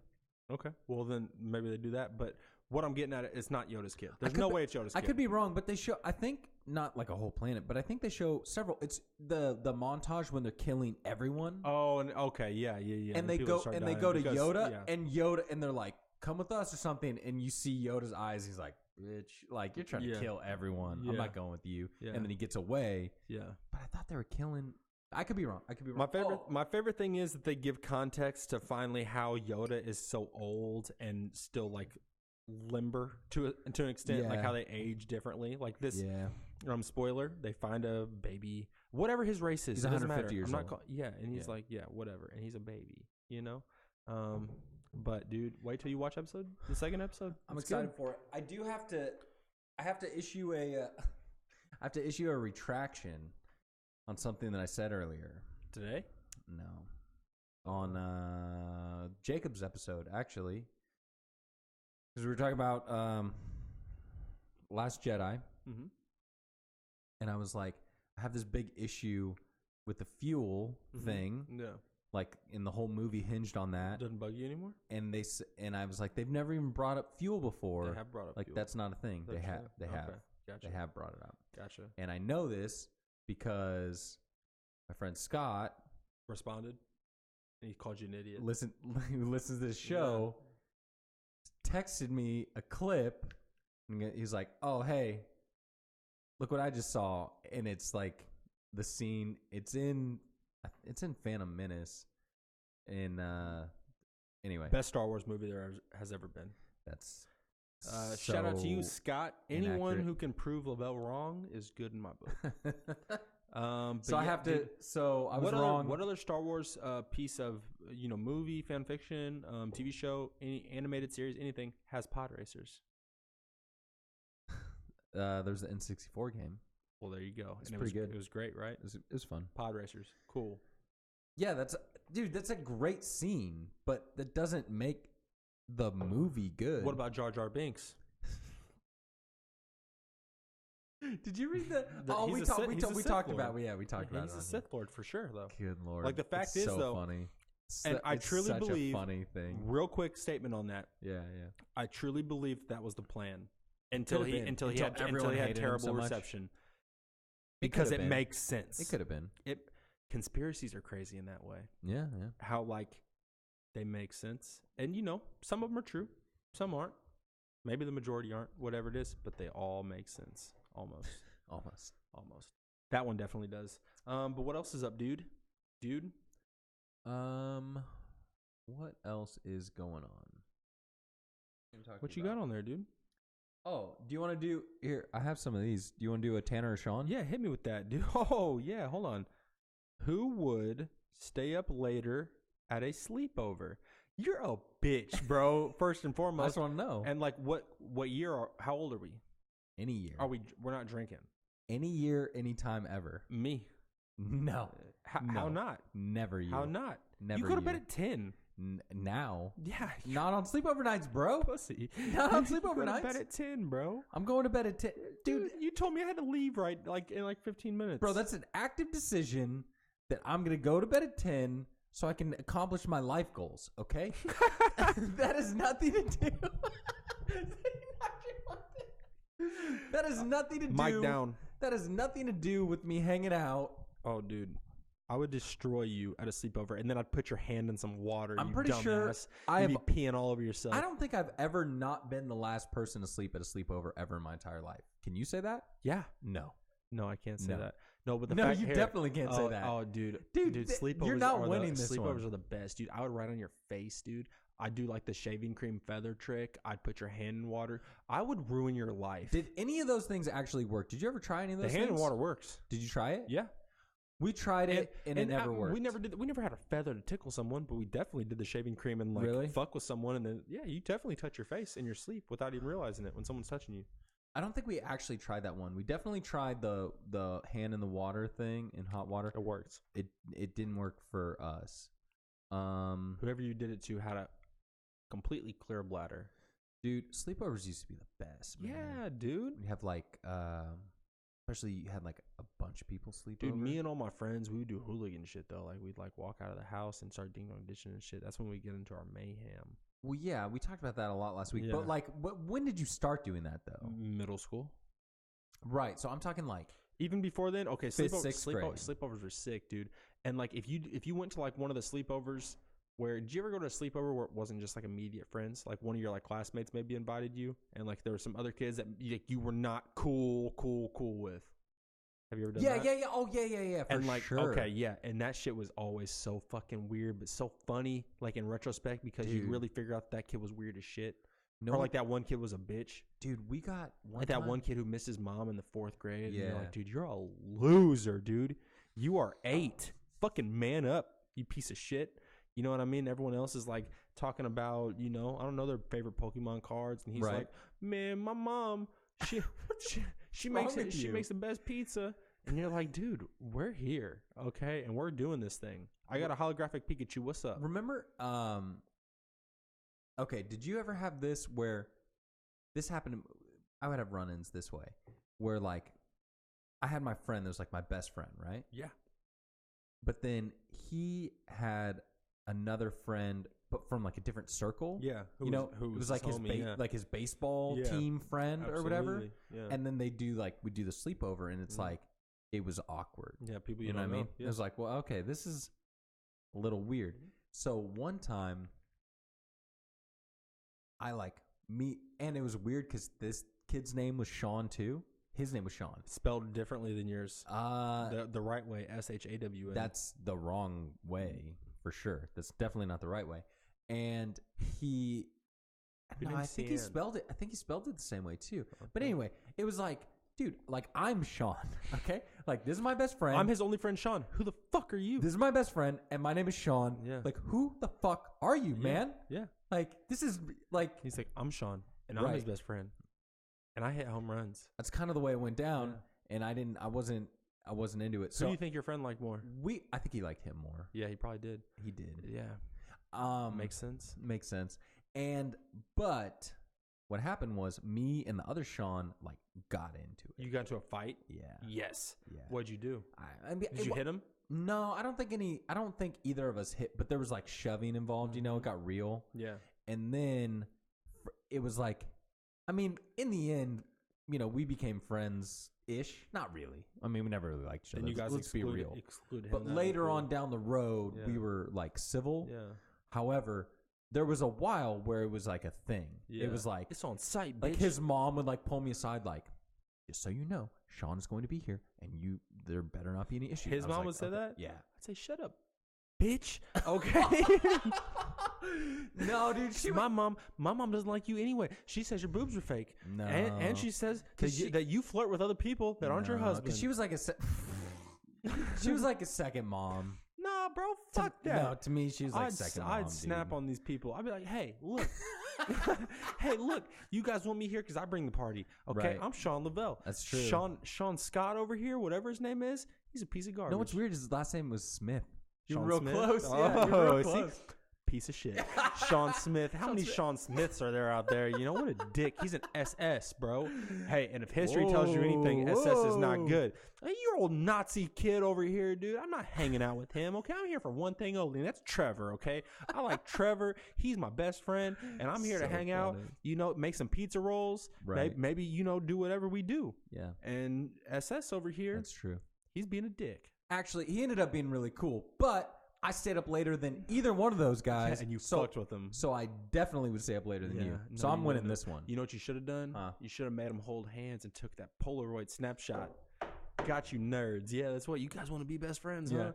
Okay. Well, then maybe they do that. But what I'm getting at is not Yoda's kid. There's no way it's Yoda's kid. I could be wrong, but they show, I think, not like a whole planet, but I think they show several. It's the montage when they're killing everyone. Oh, and okay. Yeah. And they go to Yoda, and they're like, come with us or something. And you see Yoda's eyes. He's like, bitch, like, you're trying to kill everyone. Yeah. I'm not going with you. Yeah. And then he gets away. Yeah. But I thought they were killing. I could be wrong. My favorite thing is that they give context to finally how Yoda is so old and still like limber to an extent, like how they age differently. Like this, spoiler, they find a baby, whatever his race is. He's 150 years old. And he's like, whatever, and he's a baby, you know. But dude, wait till you watch the second episode. I'm excited for it. I have to issue a retraction on something that I said earlier. Today? No. On Jacob's episode, actually. Because we were talking about Last Jedi. Mm-hmm. And I was like, I have this big issue with the fuel thing. Yeah. Like, in the whole movie hinged on that. Doesn't bug you anymore? And I was like, they've never even brought up fuel before. They have brought up fuel. That's not a thing. They have. Gotcha. They have brought it up. Gotcha. And I know this because my friend Scott responded, and he called you an idiot. Who listens to this show, texted me a clip. And he's like, "Oh, hey, Look what I just saw, and it's like the scene. It's in Phantom Menace, and anyway, Best Star Wars movie there has ever been. that's shout out to you, so Scott. Anyone inaccurate. who can prove Lavelle wrong is good in my book. So I have to. dude, So I was wrong. What other Star Wars piece of movie, fan fiction, TV show, any animated series, anything has pod racers? There's the N64 game. Well, there you go. It's and pretty good. It was great, right? It was fun. Pod racers, cool. Yeah, that's a great scene, but that doesn't make the movie good. What about Jar Jar Binks? Did you read that? We talked about He's a Sith Lord for sure, though. Good Lord. Like, the fact is, so though, funny. And I truly such believe, a funny thing. Real quick statement on that. Yeah. I truly believe that was the plan until he had hated him terrible so much. reception. Because it been. makes sense. It could have been. Conspiracies are crazy in that way. Yeah. How they make sense, and some of them are true, some aren't. Maybe the majority aren't. Whatever it is, but they all make sense. Almost. That one definitely does. But what else is up, dude? What else is going on? What you got on there, dude? Oh, do you want to do here? I have some of these. Do you want to do a Tanner or Sean? Yeah, hit me with that, dude. Oh, yeah. Hold on. Who would stay up later at a sleepover? You're a bitch, bro. First and foremost. I just want to know. And what year? How old are we? Any year. We're not drinking. Any year, anytime ever. Me. No. How not? Never you. How not? Never. You go to bed at 10. Now. Yeah. Not on sleepover nights, bro. Pussy. Not on sleepover nights. Go to bed at 10, bro. I'm going to bed at 10. Dude, you told me I had to leave in 15 minutes. Bro, that's an active decision that I'm going to go to bed at 10 so I can accomplish my life goals, okay? That has nothing to do. That has nothing to do. Mic down. That has nothing to do with me hanging out. Oh, dude. I would destroy you at a sleepover, and then I'd put your hand in some water. I'm pretty sure You'd be peeing all over yourself. I don't think I've ever not been the last person to sleep at a sleepover ever in my entire life. Can you say that? Yeah. No, I can't say No. that. No, but you definitely can't say that. Oh, dude, sleepovers. You're not winning this one. Sleepovers are the best, dude. I would write on your face, dude. I'd do the shaving cream feather trick. I'd put your hand in water. I would ruin your life. Did any of those things actually work? Did you ever try any of those The things? hand in water works. Did you try it? Yeah. We tried it, and it never worked. We never had a feather to tickle someone, but we definitely did the shaving cream and Really? fuck with someone, and then you definitely touch your face in your sleep without even realizing it when someone's touching you. I don't think we actually tried that one. We definitely tried the hand in the water thing in hot water. It worked. It didn't work for us. Whoever you did it to had a completely clear bladder. Dude, sleepovers used to be the best, man. Yeah, dude. We have especially you had a bunch of people sleep Dude, over. me and all my friends, we would do hooligan shit though. We'd walk out of the house and start ding dong ditching and shit. That's when we get into our mayhem. Well, yeah, we talked about that a lot last week. Yeah. But when did you start doing that though? Middle school. Right. So I'm talking even before then. Okay, Fifth, sixth grade. sleepovers were sick, dude. And if you went to one of the sleepovers. Did you ever go to a sleepover where it wasn't just immediate friends? One of your classmates maybe invited you, and there were some other kids that you were not cool with. Have you ever done that? Yeah. Oh, yeah. For sure. Okay, yeah. And that shit was always so fucking weird, but so funny, in retrospect, because you really figure out that kid was weird as shit. No, or that one kid was a bitch. Dude, we got that one kid who missed his mom in the 4th grade. Yeah. And you're dude, you're a loser, dude. You are 8. Fucking man up, you piece of shit. You know what I mean? Everyone else is talking about, I don't know, their favorite Pokemon cards, and he's like, man, my mom, she makes the best pizza, and you're like, dude, we're here, okay, and we're doing this thing. I got a holographic Pikachu. What's up? Remember? Okay, did you ever have this where this happened? I would have run-ins this way, where I had my friend that was my best friend, right? Yeah. But then he had another friend, but from a different circle. Yeah, who was his baseball team friend or whatever. Yeah. And then they do we do the sleepover, and it's it was awkward. Yeah, people you know what I mean. Yeah. It was well, okay, this is a little weird. So one time, I and it was weird because this kid's name was Sean too. His name was Sean. Spelled differently than yours. The right way, SHAWN. That's the wrong way for sure. That's definitely not the right way. And he, no, I think he spelled it. I think he spelled it the same way too. Okay. But anyway, it was like, dude, like I'm Sean. Okay, like this is my best friend. I'm his only friend, Sean. Who the fuck are you? This is my best friend, and my name is Sean. Yeah. Like who the fuck are you, man? Yeah. Like this is like he's like I'm Sean, and I'm his best friend, and I hit home runs. That's kind of the way it went down, and I wasn't into it. So who do you think your friend liked more? I think he liked him more. Yeah, he probably did. He did. Yeah. Makes sense. Makes sense. But what happened was me and the other Sean like got into it. You got into a fight? Yeah. Yes. Yeah. What'd you do? I mean, did you hit him? No, I don't think either of us hit, but there was like shoving involved, you know, it got real. Yeah. And then it was like, I mean, in the end, you know, we became friends-ish. Not really. I mean, we never really liked each other. And you guys Let's be real. Excluded but him later on down the road, we were like civil. Yeah. However, there was a while where it was like a thing. Yeah. It was like it's on site, bitch. Like his mom would like pull me aside, like, just so you know, Sean is going to be here, and there better not be any issues. His mom would say that? Yeah. I'd say, shut up, bitch. Okay. No, dude. My mom doesn't like you anyway. She says your boobs are fake. No. And she says that you flirt with other people that aren't your husband. She was like she was like a second mom. Nah, bro, fuck that. No, to me, she was like second mom. I'd snap on these people. I'd be like, hey, look. Hey, look, you guys want me here because I bring the party. Okay, right. I'm Sean Lavelle. That's true. Sean Scott over here, whatever his name is, he's a piece of garbage. No, what's weird is his last name was Smith. You're real Smith? Close. Oh, yeah, you're real close. See? Piece of shit. Sean Smith. How many Sean Smiths are there out there? You know, what a dick. He's an SS, bro. Hey, and if history tells you anything, SS is not good. Hey, you're old Nazi kid over here, dude. I'm not hanging out with him, okay? I'm here for one thing only, and that's Trevor, okay? I like Trevor. He's my best friend, and I'm here to hang out, you know, make some pizza rolls. Right. Maybe, you know, do whatever we do. Yeah. And SS over here. That's true. He's being a dick. Actually, he ended up being really cool, but I stayed up later than either one of those guys. Yeah, and you fucked with them. So I definitely would stay up later than you. No, so I'm winning this one. You know what you should have done? You should have made them hold hands and took that Polaroid snapshot. Got you nerds. Yeah, that's what. You guys want to be best friends, huh?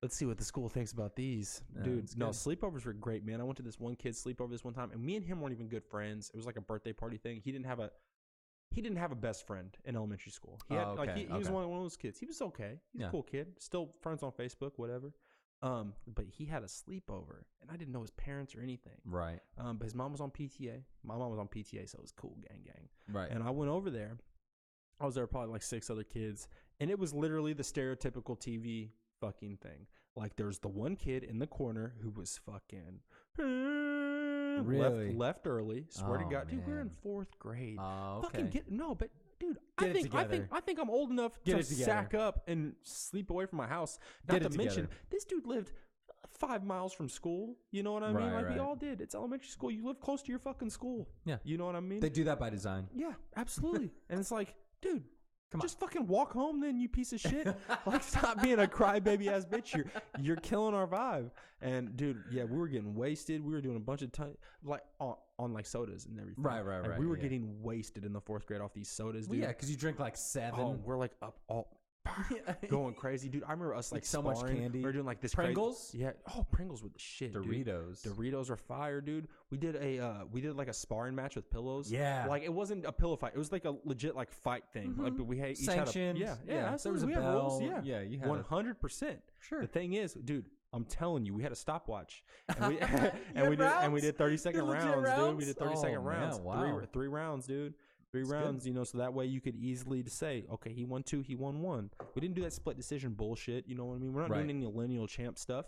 Let's see what the school thinks about these. Dude, no, sleepovers were great, man. I went to this one kid's sleepover this one time, and me and him weren't even good friends. It was like a birthday party thing. He didn't have a best friend in elementary school. He had, he was one of those kids. He was okay. He's a cool kid. Still friends on Facebook, whatever. But he had a sleepover, and I didn't know his parents or anything. Right. But his mom was on PTA. My mom was on PTA, so it was cool, gang. Right. And I went over there. I was there with probably like 6 other kids, and it was literally the stereotypical TV fucking thing. Like, there's the one kid in the corner who was fucking really left early. Swear to God, dude, we're in 4th grade. Okay. Fucking but dude, I think I'm old enough to sack up and sleep away from my house. Not to mention, this dude lived 5 miles from school. You know what I mean? Like we all did. It's elementary school. You live close to your fucking school. Yeah. You know what I mean? They do that by design. Yeah, absolutely. And it's like, dude, just fucking walk home then, you piece of shit. Like, stop being a crybaby ass bitch. You're killing our vibe. And dude, yeah, we were getting wasted. We were doing a bunch of time like on like sodas and everything. Right. We were getting wasted in the 4th grade off these sodas, dude. Well, yeah, because you drink like 7. Oh, we're like up all going crazy, dude. I remember us like so much candy. We were doing like this Pringles. Yeah. Oh, Pringles with the shit. Doritos. Dude. Doritos are fire, dude. We did like a sparring match with pillows. Yeah. Like it wasn't a pillow fight. It was like a legit like fight thing. Mm-hmm. Like, but we had each sanctioned. Had yeah. There was a we bell. Have rules. Yeah. You had 100%. Sure. The thing is, dude, I'm telling you, we had a stopwatch, and we did 30-second rounds, dude. We did 30-second rounds. Man, wow. Three rounds, dude. That's rounds, good. You know, so that way you could easily say, okay, he won 2, he won 1. We didn't do that split decision bullshit. You know what I mean? We're not doing any lineal champ stuff.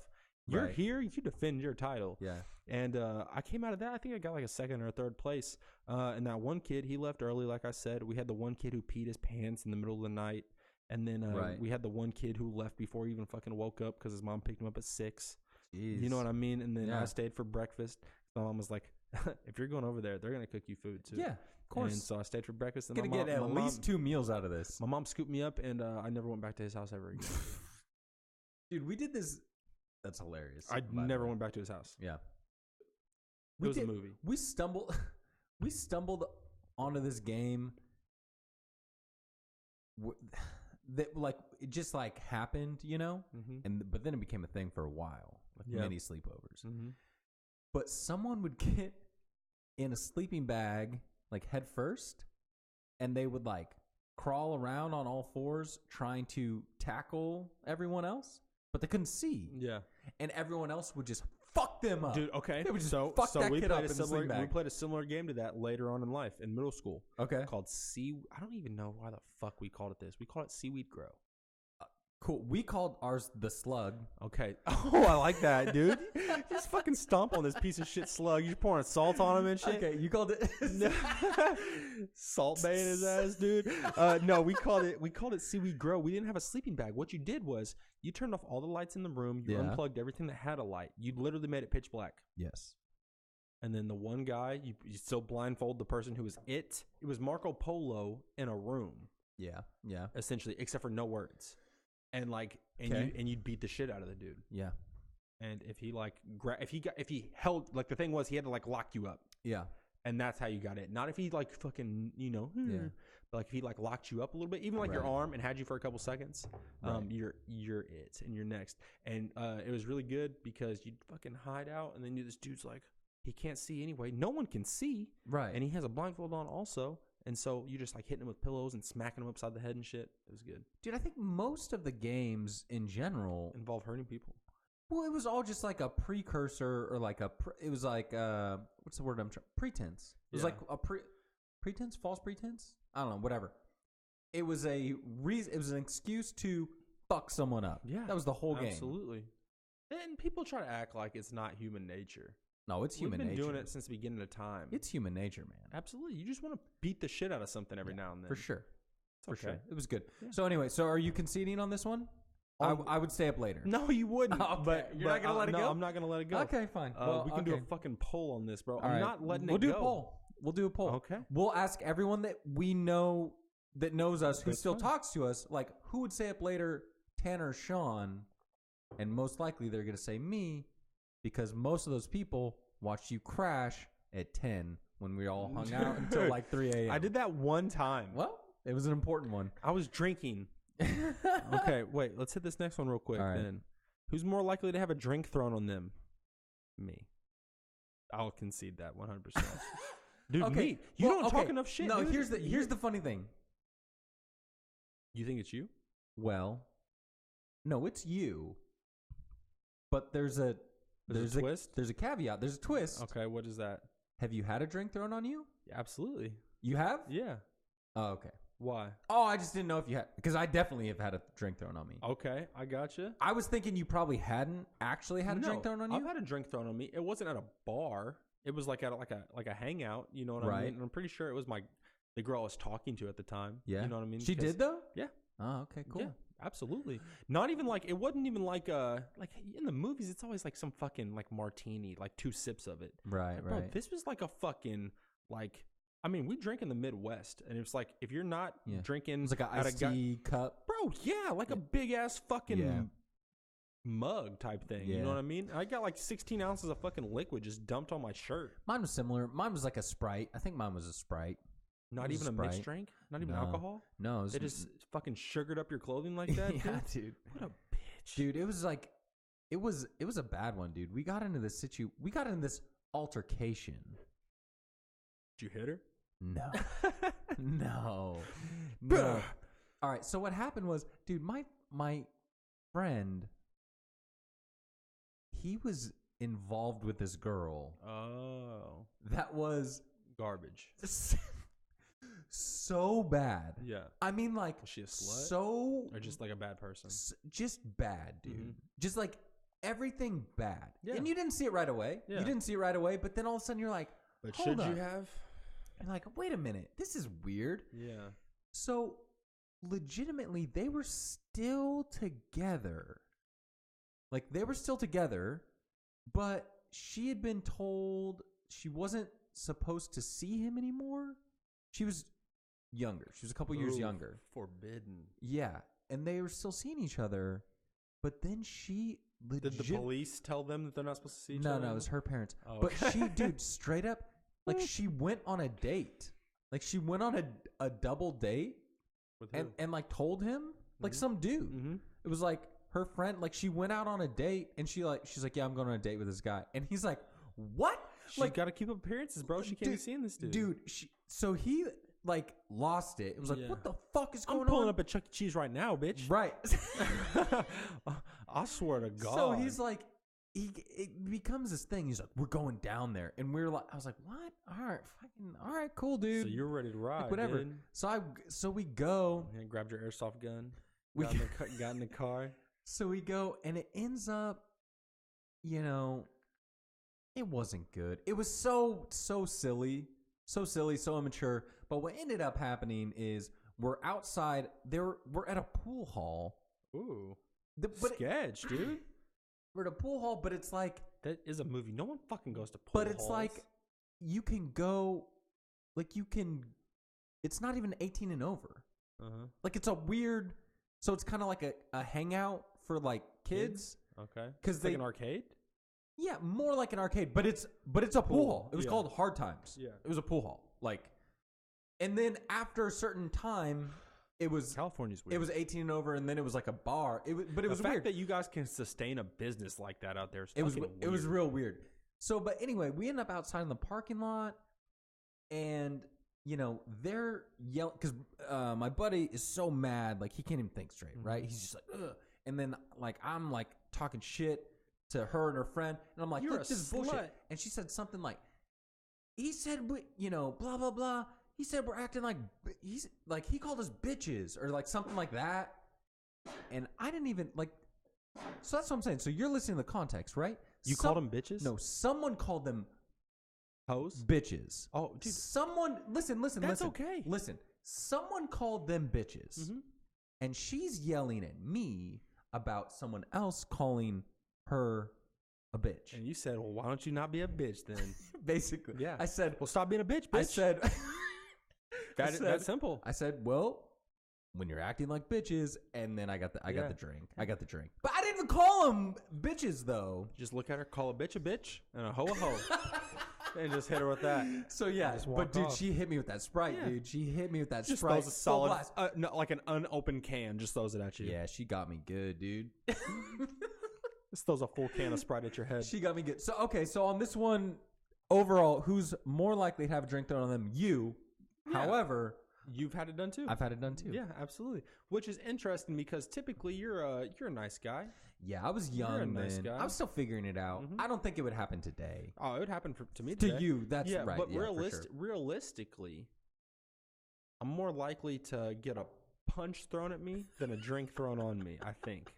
You're here, you defend your title. Yeah. And I came out of that. I think I got like a 2nd or 3rd place. And that one kid, he left early, like I said. We had the one kid who peed his pants in the middle of the night. And then we had the one kid who left before he even fucking woke up because his mom picked him up at 6. Jeez. You know what I mean? And then I stayed for breakfast. My mom was like, if you're going over there, they're going to cook you food too. Yeah. Of course. And so I stayed for breakfast. And gonna get at least 2 meals out of this. My mom scooped me up, and I never went back to his house ever again. Dude, we did this. That's hilarious. I never went back to his house. Yeah. It was a movie. We stumbled onto this game that like it just like happened, you know, but then it became a thing for a while, like mini sleepovers. But someone would get in a sleeping bag like head first, and they would like crawl around on all fours trying to tackle everyone else, but they couldn't see. Yeah, and everyone else would just fuck them up, dude. Okay, they would just fuck that kid up in the sleeping bag. We played a similar game to that later on in life in middle school. Okay, called I don't even know why the fuck we called it this. We called it Seaweed Grow. Cool. We called ours the slug. Okay. Oh, I like that, dude. Just fucking stomp on this piece of shit slug. You're pouring salt on him and shit. Okay, you called it Salt Bay in his ass, dude. No, we called it Seaweed Grow. We didn't have a sleeping bag. What you did was you turned off all the lights in the room. You unplugged everything that had a light. You literally made it pitch black. Yes. And then the one guy, you still blindfold the person who was it. It was Marco Polo in a room. Yeah. Yeah. Essentially, except for no words. And like, you'd beat the shit out of the dude. Yeah. And if he like, if he held, like the thing was he had to like lock you up. Yeah. And that's how you got it. Not if he like fucking, but like if he like locked you up a little bit, even like your arm and had you for a couple seconds, you're it and you're next. And it was really good because you'd fucking hide out and then this dude's like, he can't see anyway. No one can see. Right. And he has a blindfold on also. And so you just like hitting him with pillows and smacking him upside the head and shit. It was good. Dude, I think most of the games in general involve hurting people. Well, it was all just like a precursor or like it was like, what's the word I'm trying? Pretense. It was like a pretense, false pretense? I don't know, whatever. It was a reason. It was an excuse to fuck someone up. Yeah. That was the whole game. Absolutely. And people try to act like it's not human nature. No, it's human nature. We've been doing it since the beginning of time. It's human nature, man. Absolutely. You just want to beat the shit out of something every now and then. For sure. For sure. It was good. Yeah. So anyway, are you conceding on this one? I would stay up later. No, you wouldn't. Okay. But you're not going to let it go? No, I'm not going to let it go. Okay, fine. We can do a fucking poll on this, bro. I'm not letting we'll it go. Do a poll. We'll do a poll. Okay. We'll ask everyone that we know that knows us, who still talks to us, like, who would stay up later, Tanner or Sean? And most likely they're going to say me, because most of those people watched you crash at 10 when we all hung out until like 3 a.m. I did that one time. Well, it was an important one. I was drinking. Okay, wait. Let's hit this next one real quick. All right. Then, who's more likely to have a drink thrown on them? Me. I'll concede that 100%. Dude, okay. me. You don't talk enough shit. No, dude. here's the funny thing. You think it's you? Well, no, it's you. But there's a twist. There's a caveat. There's a twist. Okay, what is that? Have you had a drink thrown on you? Yeah, absolutely. You have? Yeah. Oh, okay. Why? Oh, I just didn't know if you had, because I definitely have had a drink thrown on me. Okay, I gotcha. I was thinking you probably hadn't actually had a drink thrown on you. I've had a drink thrown on me. It wasn't at a bar. It was like at like a hangout. You know what I mean? And I'm pretty sure it was the girl I was talking to at the time. Yeah. You know what I mean? She did though? Yeah. Oh, okay, cool. Yeah, absolutely. Not even like, it wasn't even like in the movies, it's always like some fucking like martini, like 2 sips of it. Right, like, bro, this was like a fucking like, I mean, we drink in the Midwest, and it's like, if you're not drinking, it's like an iced tea cup, bro. Yeah, like a big ass fucking mug type thing. You know what I mean? I got like 16 ounces of fucking liquid just dumped on my shirt. Mine was similar. Mine was like a Sprite. I think mine was a Sprite. Not even a mixed drink? Not even alcohol? No. They just fucking sugared up your clothing like that? Yeah, dude. What a bitch. Dude, it was like, it was a bad one, dude. We got into this altercation. Did you hit her? No. No. All right, so what happened was, dude, my friend, he was involved with this girl. Oh. That was garbage. So bad. Yeah. I mean, like, was she a slut? Or just like a bad person? Just bad, dude. Mm-hmm. Just like everything bad. Yeah. And you didn't see it right away. Yeah. You didn't see it right away, but then all of a sudden you're like, but hold up. You have? And like, wait a minute. This is weird. Yeah. So, legitimately, they were still together. Like, they were still together, but she had been told she wasn't supposed to see him anymore. She was younger. She was a couple years younger. Forbidden. Yeah. And they were still seeing each other. But then she Did the police tell them that they're not supposed to see each other? No, it was her parents. Oh, but she, dude, straight up, like, she went on a date. Like, she went on a double date. and like told him like some dude. Mm-hmm. It was like her friend. Like she went out on a date and she's like, yeah, I'm going on a date with this guy. And he's like, what? She got to keep up appearances, bro. She can't be seeing this dude. Dude, so he like lost it. It was like, what the fuck is going on? I'm pulling up at Chuck E. Cheese right now, bitch. Right. I swear to God. So he's like, it becomes this thing. He's like, we're going down there, and we're like, I was like, what? All right, cool, dude. So you're ready to ride, like, whatever. Dude. So we go. And grabbed your airsoft gun. We got in the car. So we go, and it ends up, it wasn't good. It was so silly, so immature. But what ended up happening is we're outside. We're at a pool hall. Ooh, sketch, dude. We're at a pool hall, but it's like that is a movie. No one fucking goes to pool halls. But it's halls. like you can go, like you can. It's not even 18 and over. Like it's a weird. So it's kind of like a hangout for like kids. Okay, because it's like an arcade. Yeah, more like an arcade, but it's a pool hall. It was called Hard Times. Yeah, it was a pool hall. Like, and then after a certain time, it was California's weird. It was 18 and over, and then it was like a bar. It was the fact weird that you guys can sustain a business like that out there. It was real weird. So, but anyway, we end up outside in the parking lot, and they're yelling because my buddy is so mad, like he can't even think straight. Right? He's just like, ugh. And then like I'm like talking shit to her and her friend, and I'm like, "You're this is bullshit." And she said something like, "He said, blah blah blah." He said we're acting like he called us bitches or like something like that, and I didn't even like. So that's what I'm saying. So you're listening to the context, right? You called them bitches? No, someone called them hoes, bitches. Oh, dude, someone listen. That's okay. Listen, someone called them bitches, and she's yelling at me about someone else calling her a bitch. And you said, well, why don't you not be a bitch then? Basically. Yeah. I said, well, stop being a bitch, bitch. I said, that's simple. I said, well, when you're acting like bitches, and then I got the drink. I got the drink. But I didn't even call them bitches, though. Just look at her, call a bitch, and a hoe, and just hit her with that. So, yeah. But, dude, she hit me with that Sprite, dude. She hit me with that just Sprite. Just throws a solid, no, like an unopened can, just throws it at you. Yeah, she got me good, dude. Just throws a full can of Sprite at your head. She got me good. So, okay, so on this one, overall, who's more likely to have a drink thrown on them? You. Yeah. However, you've had it done too. I've had it done too. Yeah, absolutely. Which is interesting because typically you're a nice guy. Yeah, I was young then. Nice guy. I was still figuring it out. I don't think it would happen today. Oh, it would happen to me today. To you, that's right. But yeah, realistically, I'm more likely to get a punch thrown at me than a drink thrown on me, I think.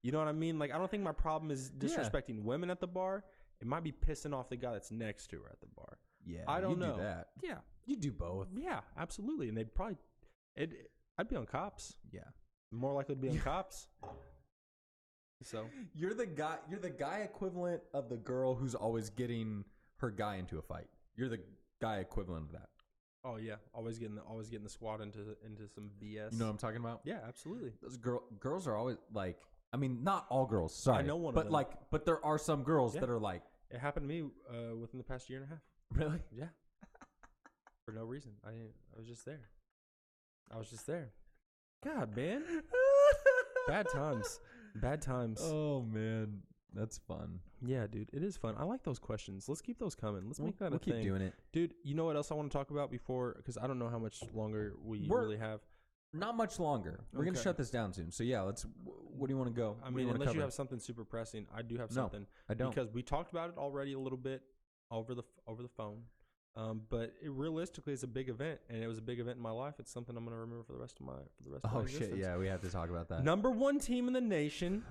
You know what I mean? Like, I don't think my problem is disrespecting women at the bar. It might be pissing off the guy that's next to her at the bar. Yeah, I don't know. Do that. Yeah, you do both. Yeah, absolutely. And they'd probably, I'd be on cops. Yeah, more likely to be on cops. So you're the guy equivalent of the girl who's always getting her guy into a fight. You're the guy equivalent of that. Oh yeah, always getting the squad into some BS. You know what I'm talking about? Yeah, absolutely. Those girls are always like. I mean, not all girls. Sorry, I know one of them. But there are some girls that are like. It happened to me within the past year and a half. Really? Yeah. For no reason. I was just there. God, man. Bad times. Oh man, that's fun. Yeah, dude, it is fun. I like those questions. Let's keep those coming. Let's make that a thing. We'll keep doing it, dude. You know what else I want to talk about before? Because I don't know how much longer we really have. Not much longer. We're going to shut this down soon. So, yeah, what do you want to go? I mean, unless you have something super pressing. I do have something. I don't. Because we talked about it already a little bit over the phone. But it realistically is a big event, and it was a big event in my life. It's something I'm going to remember for the rest of my existence. Shit, yeah, we have to talk about that. Number 1 team in the nation.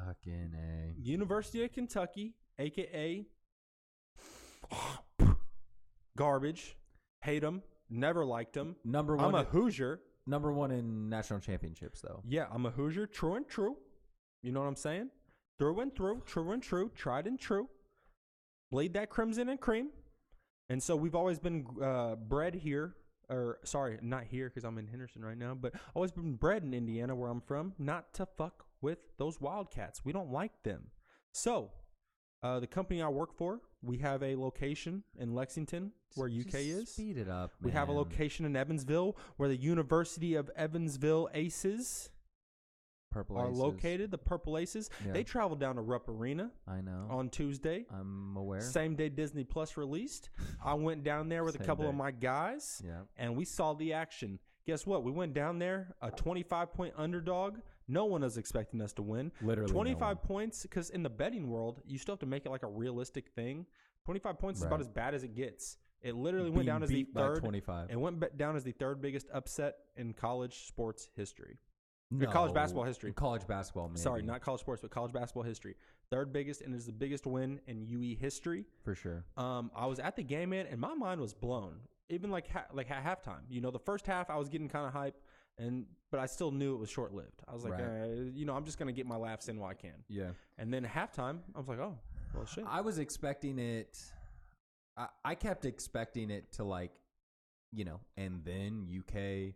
Fucking A. University of Kentucky, a.k.a. garbage. Hate them. Never liked them. Number 1. I'm a Hoosier. Number 1 in national championships, though. Yeah, I'm a Hoosier, true and true. You know what I'm saying? Through and through, true and true, tried and true. Bleed that crimson and cream. And so we've always been bred here. Or, sorry, not here because I'm in Henderson right now. But always been bred in Indiana, where I'm from, not to fuck with those Wildcats. We don't like them. So, the company I work for, We have a location in Lexington where UK is. Speed it up, man. We have a location in Evansville where the University of Evansville Aces are located. The Purple Aces. Yeah. They traveled down to Rupp Arena. I know. On Tuesday. I'm aware. Same day Disney Plus released. I went down there with a couple of my guys, and we saw the action. Guess what? We went down there, a 25-point underdog. No one is expecting us to win. Literally 25 points, because in the betting world, you still have to make it like a realistic thing. 25 points is about as bad as it gets. It literally went down as the third. 25. It went down as the third biggest upset in college sports history. No, college basketball history. College basketball, maybe. Sorry, not college sports, but college basketball history. Third biggest, and is the biggest win in UE history. For sure. I was at the game, man, and my mind was blown. Even like at halftime. You know, the first half, I was getting kind of hype, but I still knew it was short-lived. I was like, I'm just going to get my laughs in while I can. Yeah. And then halftime, I was like, oh, well, shit. I was expecting it. I kept expecting it to, like, and then UK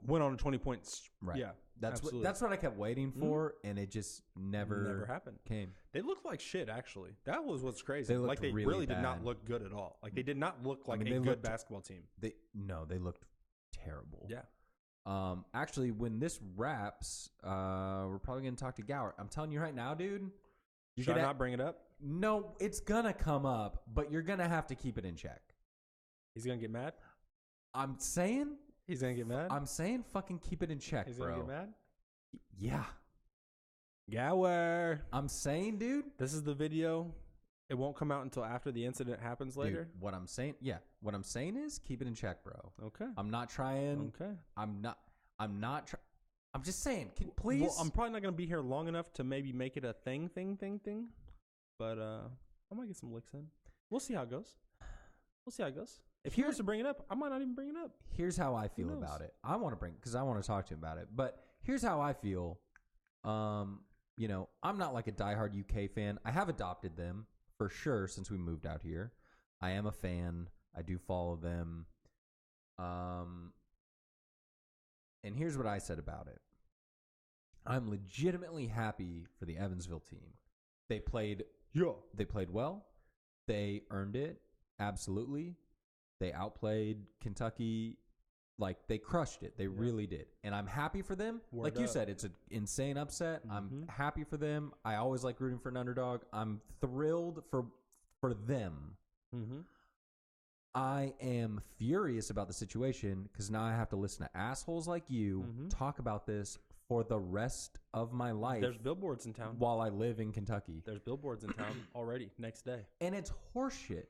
went on a 20 points. Right. Yeah. That's what I kept waiting for, and it just never happened. Came. They looked like shit, actually. That was what's crazy. They looked they really did not look good at all. Like, they did not look like a good basketball team. They looked terrible. Yeah. Actually, when this wraps, we're probably going to talk to Gower. I'm telling you right now, dude. Should I not bring it up? No, it's going to come up, but you're going to have to keep it in check. He's going to get mad? I'm saying... He's going to get mad? I'm saying fucking keep it in check, He's bro. He's going to get mad? Yeah. Gower. I'm saying, dude. This is the video. It won't come out until after the incident happens later? Dude, what I'm saying is keep it in check, bro. Okay. I'm not trying. Okay. I'm just saying, please. Well, I'm probably not going to be here long enough to maybe make it a thing. But I might get some licks in. We'll see how it goes. If he wants to bring it up, I might not even bring it up. Here's how I feel about it. I want to because I want to talk to him about it. But here's how I feel. I'm not like a diehard UK fan. I have adopted them for sure since we moved out here. I am a fan. I do follow them. And here's what I said about it. I'm legitimately happy for the Evansville team. They played well. They earned it. Absolutely. They outplayed Kentucky. Like, they crushed it. They really did. And I'm happy for them. Like you said, it's an insane upset. Mm-hmm. I'm happy for them. I always like rooting for an underdog. I'm thrilled for them. Mm-hmm. I am furious about the situation because now I have to listen to assholes like you talk about this for the rest of my life. There's billboards in town. While I live in Kentucky. There's billboards in town already, next day. And it's horseshit.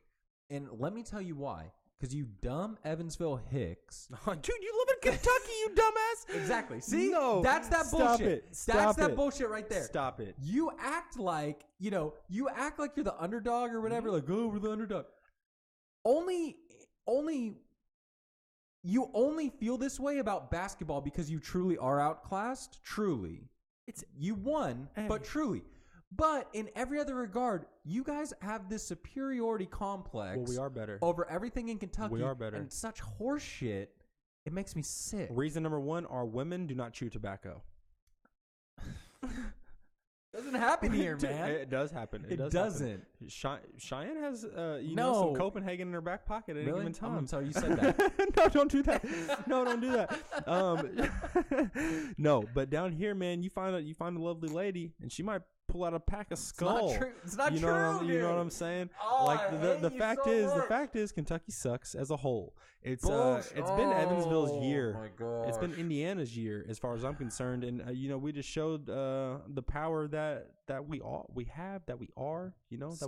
And let me tell you why. Because you dumb Evansville Hicks. Dude, you live in Kentucky, you dumbass. Exactly. See? No. That's that bullshit. That's that bullshit right there. Stop it. You act like, you're the underdog or whatever. Like, oh, we're the underdog. You only feel this way about basketball because you truly are outclassed. Truly. You won, but truly. But in every other regard, you guys have this superiority complex. Well, we are better. Over everything in Kentucky. We are better. And such horse shit, it makes me sick. Reason number one, our women do not chew tobacco. Doesn't happen here, man. It does happen. It doesn't. Cheyenne has, some Copenhagen in her back pocket at any given time. I'm sorry you said that. No, don't do that. No, don't do that. No, but down here, man, you find a lovely lady, and she might pull out a pack of Skull. It's not true. You know what I'm saying? Oh, like the fact is Kentucky sucks as a whole. It's been Evansville's year. Oh my gosh. It's been Indiana's year as far as I'm concerned, and we just showed the power that we are, that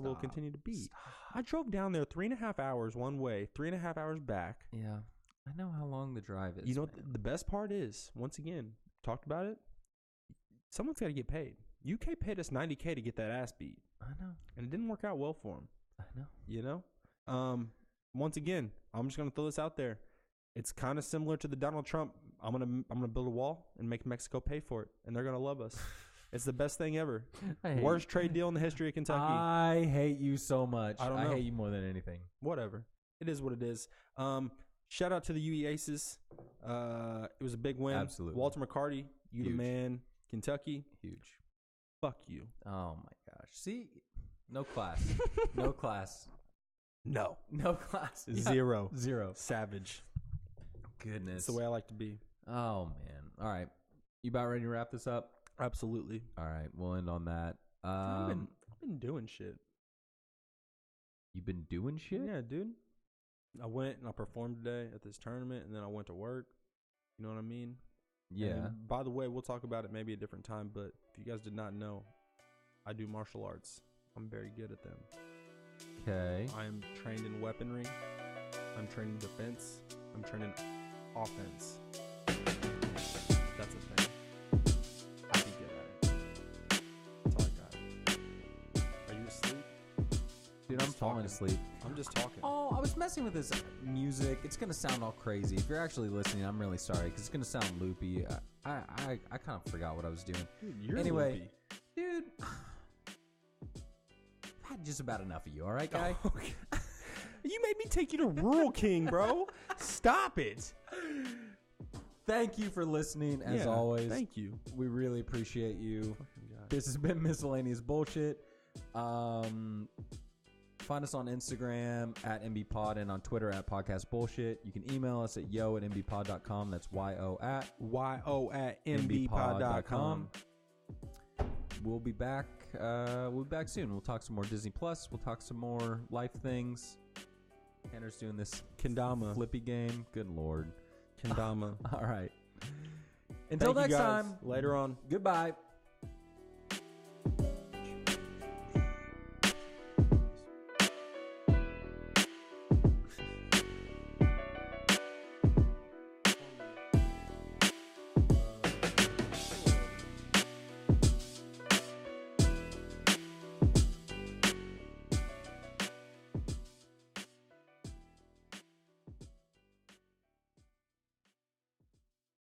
we'll continue to be. Stop. I drove down there 3.5 hours one way, 3.5 hours back. Yeah, I know how long the drive is. The best part is, once again, talked about it. Someone's got to get paid. UK paid us $90K to get that ass beat. I know. And it didn't work out well for him. I know. Once again, I'm just gonna throw this out there. It's kind of similar to the Donald Trump. I'm gonna build a wall and make Mexico pay for it, and they're gonna love us. It's the best thing ever. Worst trade deal in the history of Kentucky. I hate you so much. I hate you more than anything. Whatever. It is what it is. Shout out to the UE Aces. It was a big win. Absolutely. Walter McCarty, you the man. Kentucky. Huge. Fuck you. Oh my gosh. See, No class. No class. No. No class. Yeah. Zero. Zero. Savage. Goodness. It's the way I like to be. Oh, man. All right. You about ready to wrap this up? Absolutely. All right. We'll end on that. I've been doing shit. You've been doing shit? Yeah, dude. I went and I performed today at this tournament, and then I went to work. You know what I mean? Yeah. And by the way, we'll talk about it maybe a different time, but if you guys did not know, I do martial arts. I'm very good at them. Okay. I am trained in weaponry. I'm trained in defense. I'm trained in offense. That's a thing. I'd be good at it. That's all I got. Are you asleep? Dude, I'm falling asleep. I'm just talking. Oh, I was messing with this music. It's going to sound all crazy. If you're actually listening, I'm really sorry because it's going to sound loopy. I kind of forgot what I was doing. Dude, you're anyway, loopy. Dude, I've had just about enough of you, all right, guy? Oh, okay. You made me take you to Rural King, bro. Stop it. Thank you for listening, as always. Thank you. We really appreciate you. This has been Miscellaneous Bullshit. Find us on Instagram at MBPod and on Twitter at Podcast Bullshit. You can email us at yo@mbpod.com. That's yo@mbpod.com. We'll be back. We'll be back soon. We'll talk some more Disney Plus. We'll talk some more life things. Tanner's doing this Kendama flippy game. Good Lord. Kendama. All right. Until next time. Later on. Goodbye.